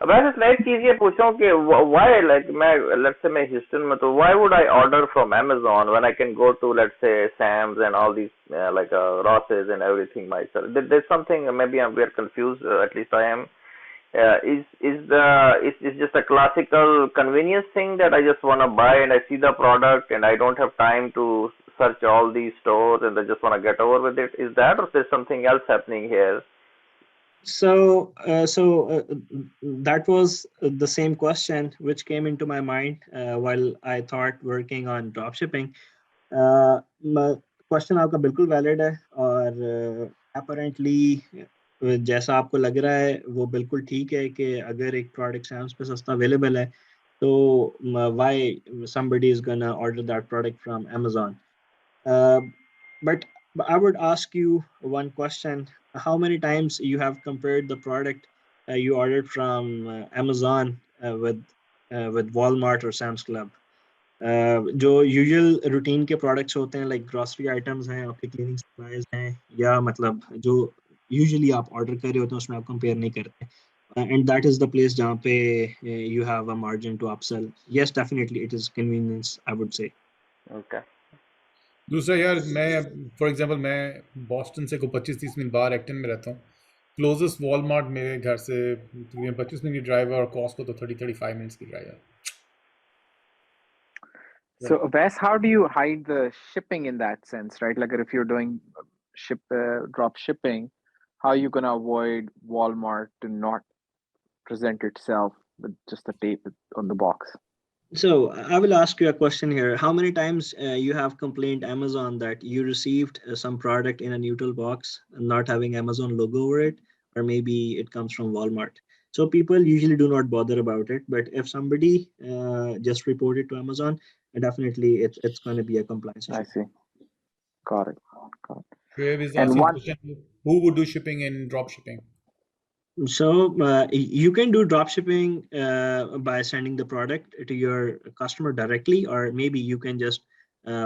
वैसे मैं एक चीज ये पूछूं कि why, like मैं let's say मैं ह्यूस्टन में, तो why would I order from Amazon when I can go to, let's say, Sam's and all these like Ross's and everything myself? There's something, maybe we're confused, at least I am. Is just a classical convenience thing that I just want to buy and I see the product and I don't have time to search all these stores and I just want to get over with it? Is that, or there's something else happening here? So that was the same question which came into my mind while I thought working on dropshipping. Question आपका बिल्कुल valid है और apparently जैसा आपको लग रहा है वो बिल्कुल ठीक है कि अगर एक product Sam's पे सस्ता available है तो why somebody is gonna order that product from Amazon. But I would ask you one question. How many times you have compared the product you ordered from Amazon with Walmart or Sam's Club? जो usual routine के products होते हैं, like grocery items हैं, आपके cleaning supplies हैं, या मतलब जो यूजुअली आप ऑर्डर कर रहे होते हैं उसमें आप कंपेयर नहीं करते, and that is the place जहाँ पे you have a margin to upsell. Yes, definitely it is convenience, I would say. Okay. दूसरा यार, मैं फॉर एग्जांपल मैं बॉस्टन से को 25-30 मिनट बाहर एक्टन में रहता हूँ. क्लोजेस्ट वॉलमार्ट मेरे घर से 25 मिनट ड्राइव है और कॉस्ट को तो 30-35 मिनट्स की ड्राइव है. So Wes, how do you hide the shipping in that sense, right? Like if you're doing drop shipping, how are you going to avoid Walmart to not present itself with just the tape on the box? So I will ask you a question here. How many times you have complained Amazon that you received some product in a neutral box not having Amazon logo over it, or maybe it comes from Walmart? So people usually do not bother about it, but if somebody just report it to Amazon, definitely it's going to be a compliance issue. I see. Got it. Where is And asking one- question, who would do shipping and drop shipping? So you can do drop shipping by sending the product to your customer directly, or maybe you can just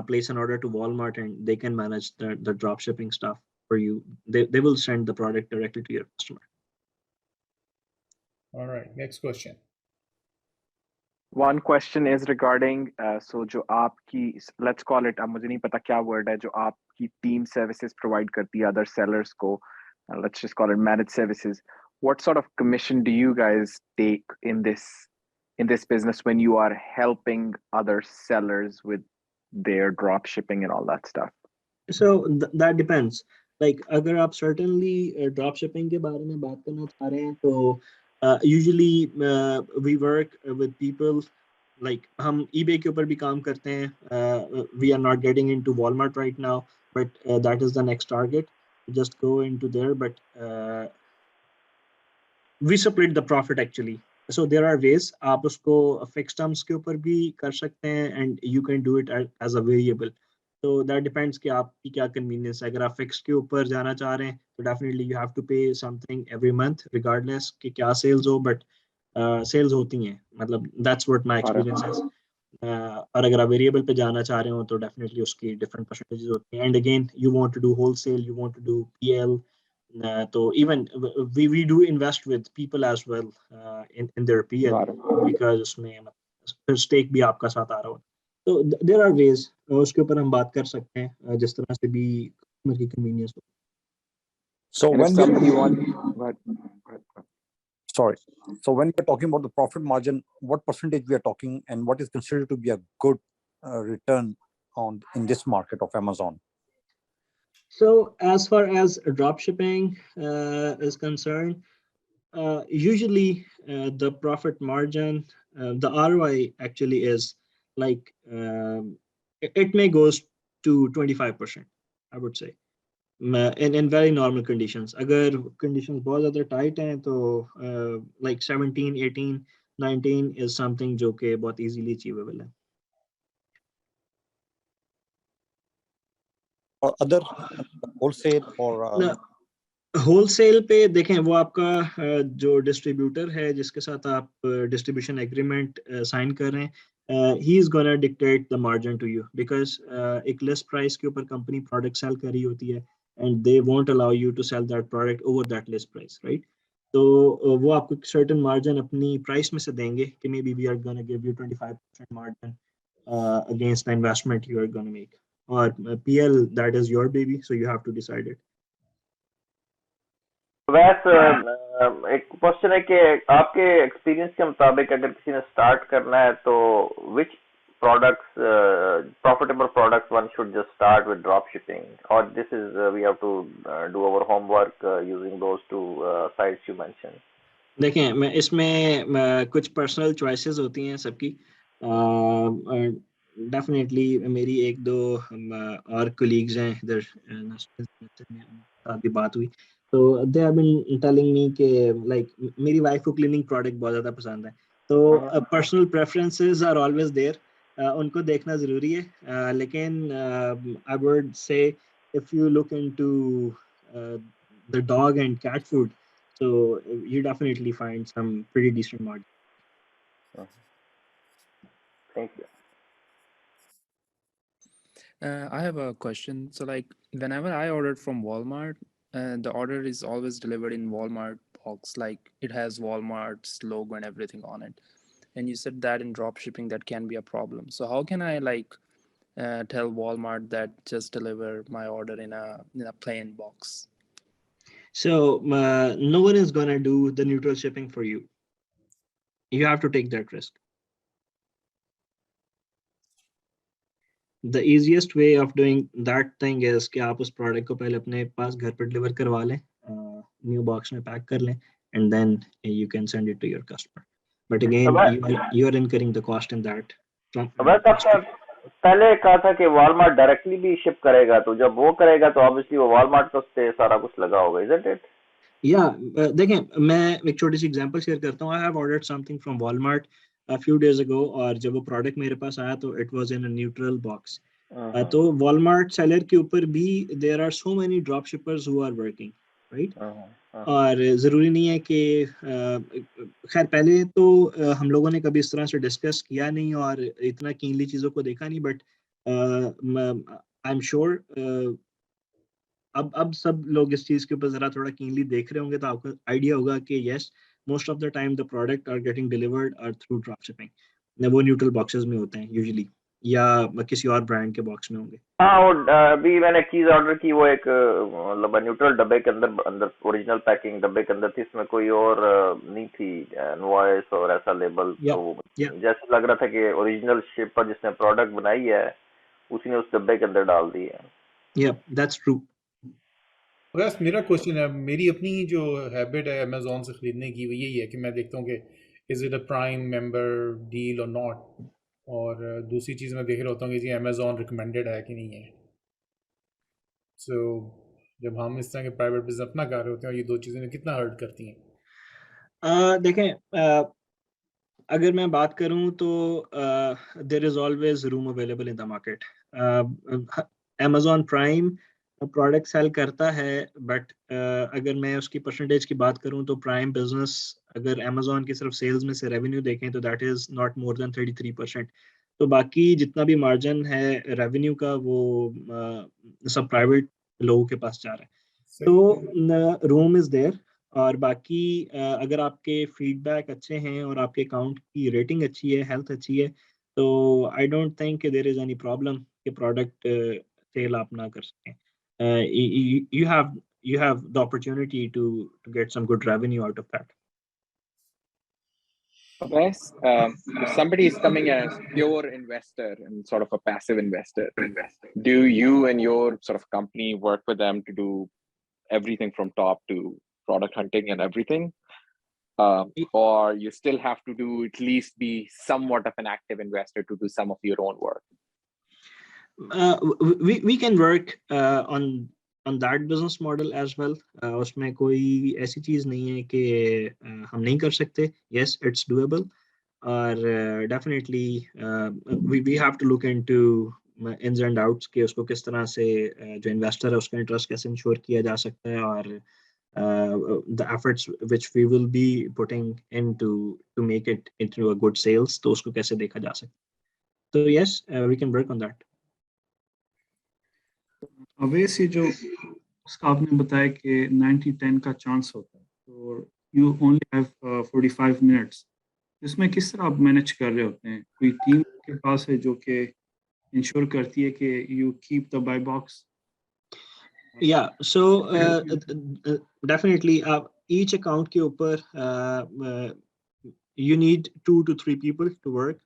place an order to Walmart and they can manage the drop shipping stuff for you. They will send the product directly to your customer. All right, next question. One question is regarding so जो आपकी, let's call it, अब मुझे नहीं पता क्या word है, जो आपकी team services provide करती है other sellers को, let's just call it managed services. what sort of commission do you guys take in this business when you are helping other sellers with their drop shipping and all that stuff? So that depends. Like अगर आप certainly drop shipping के बारे में बात करना चाह रहे हैं तो usually we work with people like हम eBay के ऊपर भी काम करते हैं. We are not getting into Walmart right now, but that is the next target. Just go into there, but we split the profit actually. So there are ways आप उसको fixed terms के ऊपर भी कर सकते हैं and you can do it as a variable. So that depends कि आपकी क्या convenience है. अगर आप fixed के ऊपर जाना चाह रहे हैं तो definitely you have to pay something every month regardless कि क्या sales हो, but sales होती हैं. मतलब that's what my experience is. और अगर आप वेरिएबल पे जाना चाह रहे हो तो डेफिनेटली उसकी डिफरेंट परसेंटेजेस होती हैं. And again you want to do wholesale, you want to do PL, तो even we do invest with people as well in their PL Got it. because उसमें फिर स्टेक भी आपका साथ आ रहा हो. तो there are ways उसके ऊपर हम बात कर सकते हैं जिस तरह से भी कस्टमर की कन्वीनियंस हो. So And if when somebody we wants, go ahead. sorry, so when we're talking about the profit margin, what percentage we are talking, and what is considered to be a good return on in this market of Amazon? So as far as drop shipping is concerned, usually the profit margin, the ROI actually is like it may goes to 25%, I would say, in very normal conditions. अगर conditions बहुत ज़्यादा tight हैं तो like 17, 18, 19 is something जो कि बहुत easily achievable है. Or other wholesale or No, wholesale पे देखें वो आपका जो डिस्ट्रीब्यूटर है जिसके साथ आप डिस्ट्रीब्यूशन एग्रीमेंट साइन कर रहे हैं, he is gonna dictate the margin to you because एक लिस्ट प्राइस के ऊपर कंपनी प्रोडक्ट सेल कर रही होती है and they won't allow you to sell that product over that list price, right? तो वो आपको सर्टेन मार्जिन अपनी प्राइस में से देंगे कि maybe we are gonna give you 25% margin against the investment you are gonna make, और PL that is your baby, so you have to decide it. वैसे एक क्वेश्चन है कि आपके एक्सपीरियंस के मुताबिक अगर किसी ने स्टार्ट करना है तो which products profitable products one should just start with drop shipping, or this is we have to do our homework using those two sites you mentioned? देखें मैं इसमें कुछ पर्सनल चॉइसेस होती हैं सबकी. डेफिनेटली मेरी एक दो और कोलीग्स हैं इधर भी बात हुई तो they have been telling me कि लाइक मेरी वाइफ को क्लीनिंग प्रोडक्ट बहुत ज़्यादा पसंद है, तो personal preferences are always there, उनको देखना ज़रूरी है. लेकिन I would say if you look into the dog and cat food, so you definitely find some pretty decent margin. Thank you. I have a question. So like whenever I ordered from Walmart, the order is always delivered in Walmart box. Like it has Walmart's logo and everything on it. And you said that in drop shipping that can be a problem. So how can I like tell Walmart that just deliver my order in a plain box? So no one is going to do the neutral shipping for you. You have to take that risk. The easiest way of doing that thing is कि आप उस product को पहले अपने पास घर पर deliver करवा लें, new box में pack कर लें, and then you can send it to your customer. But again, you are incurring the cost in that. बस आपने पहले कहा था कि Walmart डायरेक्टली भी शिप करेगा, तो जब वो करेगा तो ऑब्वियसली वो Walmart पे उससे सारा कुछ लगा होगा, isn't it? Yeah, देखें मैं एक छोटी सी एग्जांपल शेयर करता हूँ. I have ordered something from Walmart a few days ago, और जब वो प्रोडक्ट मेरे पास आया तो it was in a neutral box. तो Walmart seller के ऊपर भी there are so many drop shippers who are working, right? और ज़रूरी नहीं है कि खैर पहले तो हम लोगों ने कभी इस तरह से डिस्कस किया नहीं और इतना कीनली चीज़ों को देखा नहीं, बट आई एम श्योर अब सब लोग इस चीज़ के ऊपर ज़रा थोड़ा कीनली देख रहे होंगे तो आपको आइडिया होगा कि yes, most of the time the product are getting delivered are through drop shipping. वो न्यूट्रल बॉक्सेस में होते हैं यूजुअली. या किसी और ब्रांड के बॉक्स में होंगे। हाँ, वो अभी मैंने एक चीज ऑर्डर की, वो एक मतलब न्यूट्रल डब्बे के अंदर, ओरिजिनल पैकिंग डब्बे के अंदर थी, इसमें कोई और नहीं थी इनवॉइस और ऐसा लेबल, या तो या जैसे लग रहा था कि ओरिजिनल शिपर जिसने प्रोडक्ट बनाई है उसी ने उस डब्बे के अंदर डाल दी है। या दैट्स ट्रू। बस मेरा क्वेश्चन है, मेरी अपनी जो हैबिट है अमेजोन से खरीदने की वो यही है कि मैं देखता हूँ कि is it a prime member deal और नॉट, और दूसरी चीज़ मैं देख रहा होता हूँ कि जी अमेजोन रिकमेंडेड है कि नहीं है। सो जब हम इस तरह के प्राइवेट बिजनेस अपना कर रहे होते हैं, ये दो चीज़ें कितना हर्ट करती हैं। देखें, अगर मैं बात करूं तो there is always room available in the market. Amazon prime product sale करता है, बट अगर मैं उसकी परसेंटेज की बात करूं तो प्राइम बिजनेस अगर Amazon की सिर्फ सेल्स में से रेवेन्यू देखें तो that is not more than 33%। तो बाकी जितना भी मार्जिन है रेवेन्यू का वो सब प्राइवेट लोगों के पास जा रहा है। तो रूम इज देयर। और बाकी अगर आपके फीडबैक अच्छे हैं और आपके अकाउंट की रेटिंग अच्छी है, हेल्थ अच्छी है, तो I don't think there is any problem कि प्रोडक्ट सेल आप ना कर सकें। You have the opportunity to get some good revenue out of that. Awais, if somebody is coming as pure investor and sort of a passive investor, do you and your sort of company work with them to do everything from top to product hunting and everything? Or you still have to do at least be somewhat of an active investor to do some of your own work? We can work on that business model as well. उसमें कोई ऐसी चीज़ नहीं है कि हम नहीं कर सकते. Yes, it's doable. और definitely we have to look into ins and outs कि उसको किस तरह से जो इन्वेस्टर है उसका इंटरेस्ट कैसे इंश्योर किया जा सकता है, और the efforts which we will be putting into to make it into a good sales, तो उसको कैसे देखा जा सकता है. So yes, we can work on that. अवेस, ये जो उसका आपने बताया कि 90-10 का चांस होता है, तो यू ओनली हैव 45 मिनट्स, इसमें किस तरह आप मैनेज कर रहे होते हैं? कोई टीम के पास है जो कि इंश्योर करती है कि you keep the buy box? Yeah, so definitely each account के ऊपर you need 2 to 3 people to work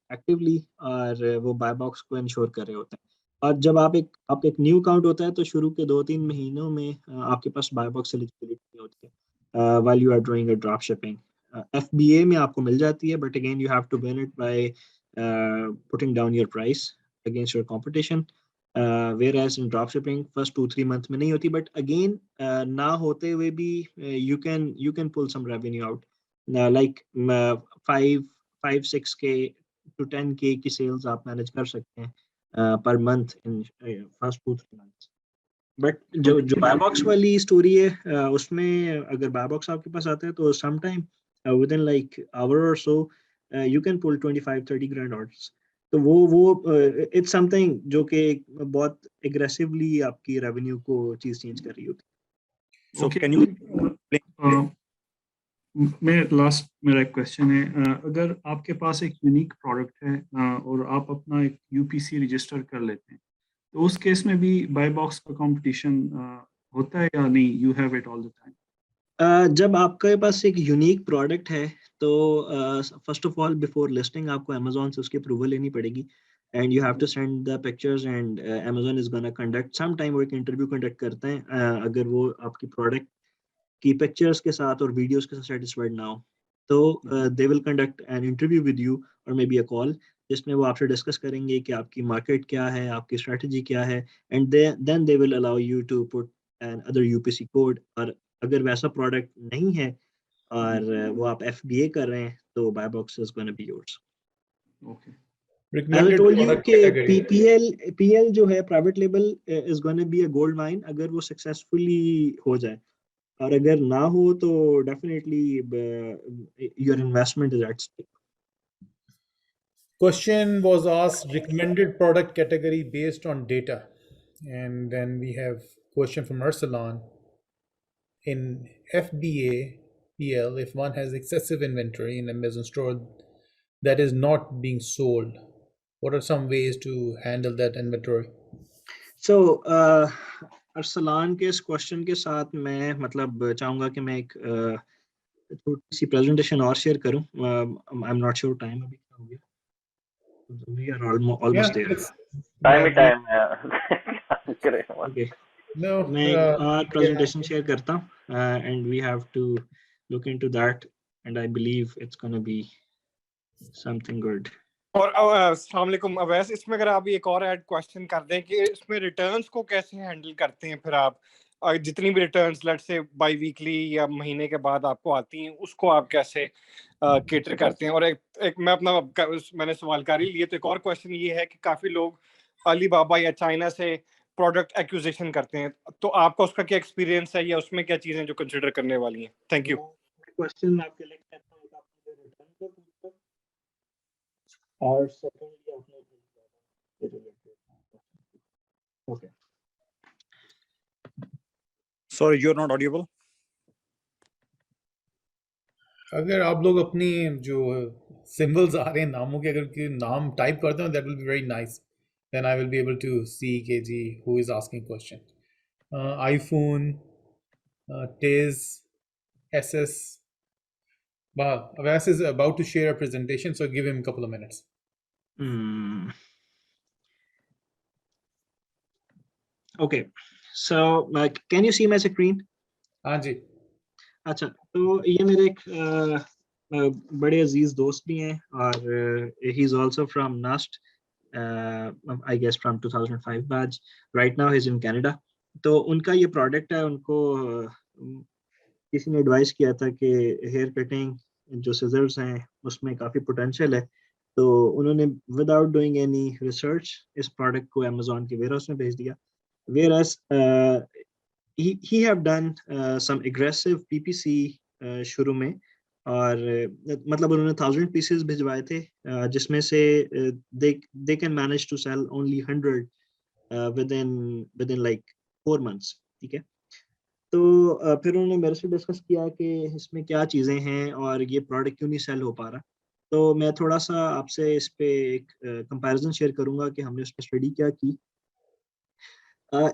actively, और वो बाय बॉक्स को इंश्योर कर रहे होते हैं. और जब आपका एक न्यू अकाउंट होता है तो शुरू के 2-3 महीनों में आपके पास बाय बॉक्स एलिजिबिलिटी होती है while you are doing a drop shipping. FBA में आपको मिल जाती है, but again you have to win it by putting down your price against your competition. Whereas in drop shipping first 2-3 months में नहीं होती, but again ना होते हुए भी you can pull some revenue out, like 5-6K to 10K की sales आप manage कर सकते हैं per month in first 2-3 months. But जो बाय बॉक्स वाली स्टोरी है उसमें अगर बाय बॉक्स आपके पास आता है तो some time within like hour और so you can pull 25-30 grand orders. तो वो इट्स समथिंग जो कि बहुत एग्रेसिवली आपकी रेवेन्यू को चीज चेंज कर रही होती है. So Okay. can you मेरा एक क्वेश्चन है, अगर आपके पास एक यूनिक प्रोडक्ट है और आप अपना एक यूपीसी रजिस्टर कर लेते हैं, तो उस केस में भी बाय बॉक्स का कंपटीशन होता है या नहीं? You have it all the time? जब आपके पास एक यूनिक प्रोडक्ट है तो first of all before listing आपको अमेजोन से उसकी अप्रूवल लेनी पड़ेगी, and you have to send the pictures, and Amazon is gonna conduct some time, वो एक इंटरव्यू कंडक्ट करते हैं. अगर वो आपकी प्रोडक्ट की पिक्चर्स के साथ और वीडियोस के साथ सेटिस्फाइड ना हो तो they will conduct an interview with you और मे बी अ कॉल, जिसमें वो आपसे डिस्कस करेंगे कि आपकी मार्केट क्या है, आपकी स्ट्रेटजी क्या है, and then they will allow you to put an other UPC code. और अगर वैसा प्रोडक्ट नहीं है और वो आप एफबीए कर रहे हैं तो buy box is gonna be yours. Okay. As I Recommended told you product कि category. PL जो है private label is gonna be a gold mine अगर वो सक्सेसफुली हो जाए, और अगर ना हो तो definitely your investment is at stake. Question was asked, recommended product category based on data. And then we have question from Ursulan. In FBA, PL, if one has excessive inventory in Amazon store that is not being sold, What are some ways to handle that inventory? So Arsalan के इस question के साथ मैं मतलब चाहूँगा कि मैं एक छोटी सी प्रेजेंटेशन और शेयर करूँ. I am not sure time अभी क्या हो गया. We are almost there. Time, yeah. Okay. No, मैं एक और प्रेजेंटेशन शेयर करता हूँ and we have to look into that and I believe it's gonna be something good. और अस्सलाम वालेकुम अवैस, इसमें अगर आप एक और ऐड क्वेश्चन कर दें कि इसमें रिटर्न्स को कैसे हैंडल करते हैं फिर आप, जितनी भी returns let's say by weekly या महीने के बाद आपको आती हैं उसको आप कैसे केटर करते हैं. और एक मैं अपना मैंने सवाल कर ही लिए तो एक और क्वेश्चन ये है कि काफी लोग अलीबाबा या चाइना से प्रोडक्ट एक्विजिशन करते हैं, तो आपका उसका क्या एक्सपीरियंस है या उसमें क्या चीजें जो कंसिडर करने वाली हैं? Thank you. क्वेश्चन आपके लिए कहता हूँ आपने रिटर्न को पूछा और सेकंडली आपने okay. Sorry, you're not audible. अगर आप लोग अपनी जो सिंबल्स आ रहे हैं नामों के, अगर नाम टाइप करते हो, that will be very nice. Then I will be able to see के जी who is asking question. IPhone, टिज, एसएस. Avas is about to share a presentation, so give him a couple of minutes. Okay, so can you see my screen? हाँ जी. अच्छा, तो ये मेरे एक बड़े अजीज दोस्त भी हैं और he is also from NAST, I guess from 2005 batch. Right now he's in Canada. तो उनका ये प्रोडक्ट है, उनको किसी ने एडवाइस किया था कि हेयर कटिंग जो सिजर्स हैं उसमें काफ़ी पोटेंशियल है, तो उन्होंने विदाउट डूइंग एनी रिसर्च इस प्रोडक्ट को अमेज़ॉन के वेयरहाउस में भेज दिया. Whereas he have done some aggressive PPC शुरू में, और मतलब उन्होंने 1000 पीसेस भिजवाए थे जिसमें से they can manage to sell only 100 within like 4 months. ठीक है, तो फिर उन्होंने मेरे से डिस्कस किया कि इसमें क्या चीज़ें हैं और ये प्रोडक्ट क्यों नहीं सेल हो पा रहा. तो मैं थोड़ा सा आपसे इस पे एक कंपैरिजन शेयर करूंगा कि हमने उस पर स्टडी क्या की.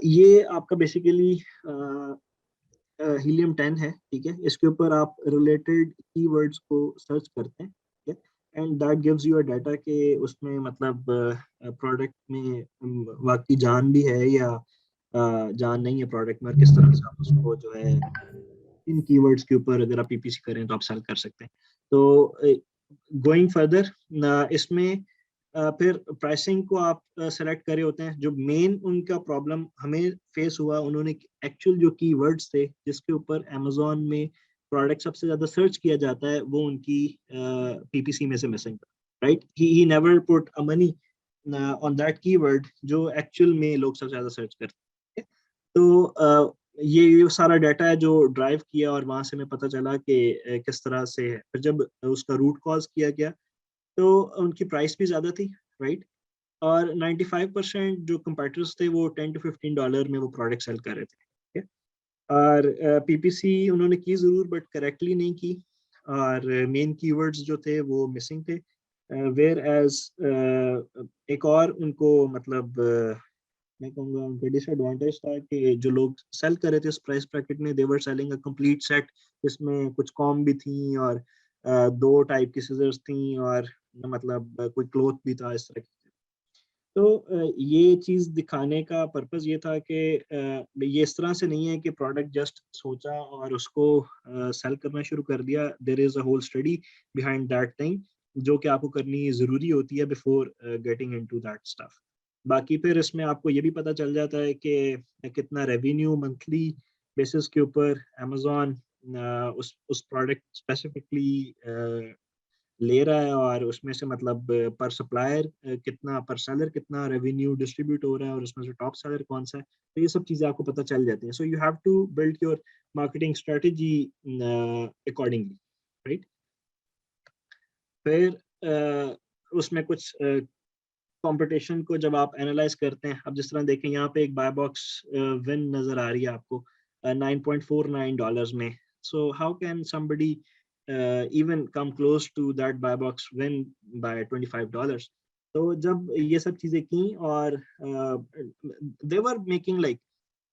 ये आपका बेसिकली हीलियम 10 है. ठीक है, इसके ऊपर आप रिलेटेड कीवर्ड्स को सर्च करते हैं. ठीक है, and that gives you a data कि उसमें मतलब प्रोडक्ट में वाकई जान भी है या जान नहीं है प्रोडक्ट में, और किस तरह से आप उसको जो है इन कीवर्ड्स के ऊपर अगर आप पीपीसी करें तो आप सेल कर सकते हैं. तो गोइंग फर्दर इसमें फिर प्राइसिंग को आप सेलेक्ट करे होते हैं. जो मेन उनका प्रॉब्लम हमें फेस हुआ, उन्होंने एक्चुअल जो कीवर्ड्स थे जिसके ऊपर अमेज़ॉन में प्रोडक्ट सबसे ज़्यादा सर्च किया जाता है वो उनकी पीपीसी में से मिसिंग था. Right, he never put a money on that keyword जो एक्चुअल में लोग सबसे ज़्यादा सर्च करते हैं. तो ये सारा डाटा है जो ड्राइव किया और वहाँ से हमें पता चला कि किस तरह से है. फिर जब उसका रूट कॉज किया गया तो उनकी प्राइस भी ज़्यादा थी. राइट, और 95% जो कंपैटिटर्स थे वो $10 to $15 में वो प्रोडक्ट सेल कर रहे थे. ठीक है, और पीपीसी उन्होंने की ज़रूर बट करेक्टली नहीं की, और मेन कीवर्ड्स जो थे वो मिसिंग थे. वेयर एज एक और उनको मतलब मैं कहूँगा उनका डिसएडवांटेज था कि जो लोग सेल कर रहे थे उस प्राइस ब्रैकेट में, they were selling a complete set जिसमें कुछ कॉम भी थी और 2 टाइप की सीजर्स थी और मतलब कोई क्लोथ भी था, इस तरह की. तो ये चीज़ दिखाने का पर्पस ये था कि ये इस तरह से नहीं है कि प्रोडक्ट जस्ट सोचा और उसको सेल करना शुरू कर दिया. There is a whole study behind that thing जो कि आपको करनी ज़रूरी होती है before getting into that stuff. बाकी फिर इसमें आपको ये भी पता चल जाता है कि कितना रेवेन्यू मंथली बेसिस के ऊपर अमेज़ॉन उस प्रोडक्ट स्पेसिफिकली ले रहा है, और उसमें से मतलब पर सप्लायर कितना, पर सेलर कितना रेवेन्यू डिस्ट्रीब्यूट हो रहा है, और उसमें से टॉप सेलर कौन सा है. तो ये सब चीज़ें आपको पता चल जाती हैं. So you have to build your marketing strategy accordingly. Right, फिर उसमें कुछ कंपटीशन को जब आप एनालाइज करते हैं, अब जिस तरह देखें यहाँ पे एक बाय बॉक्स विन नज़र आ रही है आपको $9.49 में. So how can somebody even come close to that buy box win by $25? तो जब ये सब चीजें की और they were making like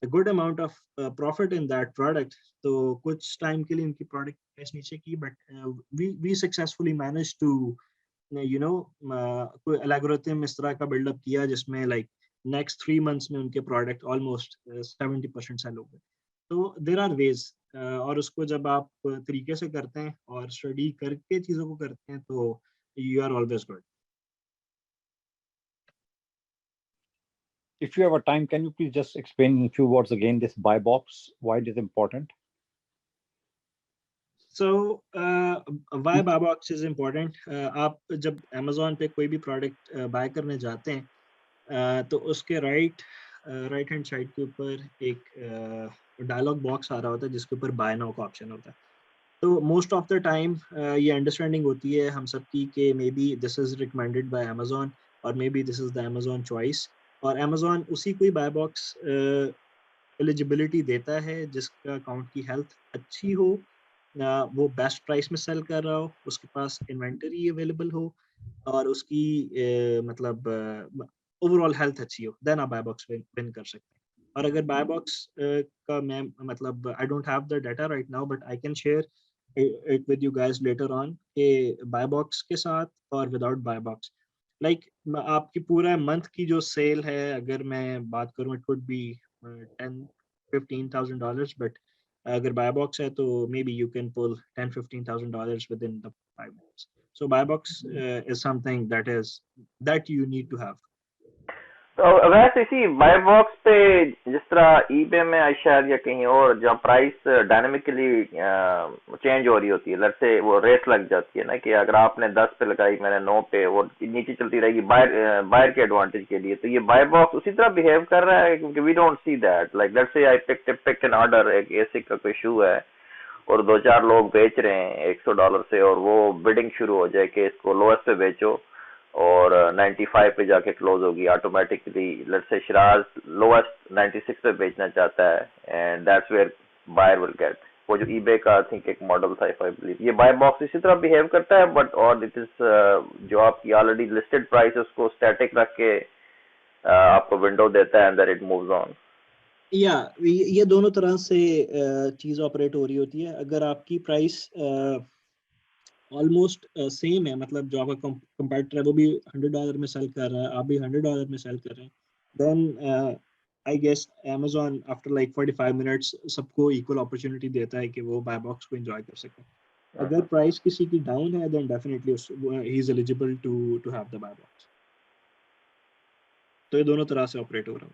a good amount of profit in that product, तो कुछ टाइम के लिए उनकी प्रोडक्ट प्राइस नीचे की, but we successfully managed to कोई एल्गोरिथम इस तरह का बिल्डअप किया जिसमें लाइक नेक्स्ट 3 months में उनके प्रोडक्ट ऑलमोस्ट 70% सेल हो गए. तो देर आर वेज, और उसको जब आप तरीके से करते हैं और स्टडी करके चीज़ों को करते हैं तो you are always good. If you have a time, can you please just explain in a few words again this buy box, why it is important? So why buy box is important? आप जब Amazon पे कोई भी product bye करने जाते हैं तो उसके राइट हैंड साइड के ऊपर एक डायलॉग बॉक्स आ रहा होता है जिसके ऊपर बाय नाउ का ऑप्शन होता है. तो मोस्ट ऑफ द टाइम ये अंडरस्टैंडिंग होती है हम सबकी कि may be this is recommended by Amazon और may be this is the Amazon choice, और Amazon उसी कोई बाय बॉक्स एलिजिबिलिटी देता है जिसका अकाउंट की हेल्थ अच्छी हो, वो बेस्ट प्राइस में सेल कर रहा हो, उसके पास इन्वेंटरी अवेलेबल हो और उसकी मतलब ओवरऑल हेल्थ अच्छी हो, देन आप बाय बॉक्स विन कर सकते हैं. और अगर बाय बॉक्स का मैं मतलब I don't have the data right now but I can share it with you guys later on कि बाय बॉक्स के साथ और विदाउट बाय बॉक्स लाइक आपकी पूरा मंथ की जो सेल है, अगर मैं बात करूं, इट वुड बी $10,000-15,000, बट अगर buy box है तो maybe you can pull $10,000-15,000 within the 5 minutes. So buy box is something that you need to have. तो वैसे इसी बाय बॉक्स पे जिस तरह eBay में शायद या कहीं और जहाँ प्राइस डायनेमिकली चेंज हो रही होती है, लेट्स से वो रेस लग जाती है ना कि अगर आपने 10 पे लगाई मैंने 9 पे, वो नीचे चलती रहेगी बायर के एडवांटेज के लिए. तो ये बाय बॉक्स उसी तरह बिहेव कर रहा है क्योंकि we don't see that. Like let's say I pick N order, एक एसिक का कोई शू है और 2-4 लोग बेच रहे हैं $100 से और वो बिडिंग शुरू हो जाए कि इसको लोएस्ट पे बेचो और 95 पे जाके क्लोज होगी automatically. Let's say Siraj lowest 96 पे बेचना चाहता है and that's where buyer will get. वो जो eBay का आई थिंक एक मॉडल था, इफ आई बिलीव, ये बाय बॉक्स इसी तरह बिहेव करता है बट और इट इज जो आपकी ऑलरेडी लिस्टेड प्राइस उसको स्टैटिक रख के आपको विंडो देता है and then it moves on. या ये दोनों तरह से चीज ऑपरेट हो रही होती है. अगर आपकी प्राइस ऑलमोस्ट सेम है, मतलब जो आपका कंपैरेटर है वो भी $100 में सेल कर रहा है, आप भी $100 में सेल कर रहे हैं, then I guess Amazon after like 45 minutes सबको इक्वल अपॉर्चुनिटी देता है कि वो बाय बॉक्स को एंजॉय कर सकें. अगर प्राइस किसी की डाउन है then definitely he is eligible to have the buy box. तो ये दोनों तरह से ऑपरेट हो रहा है.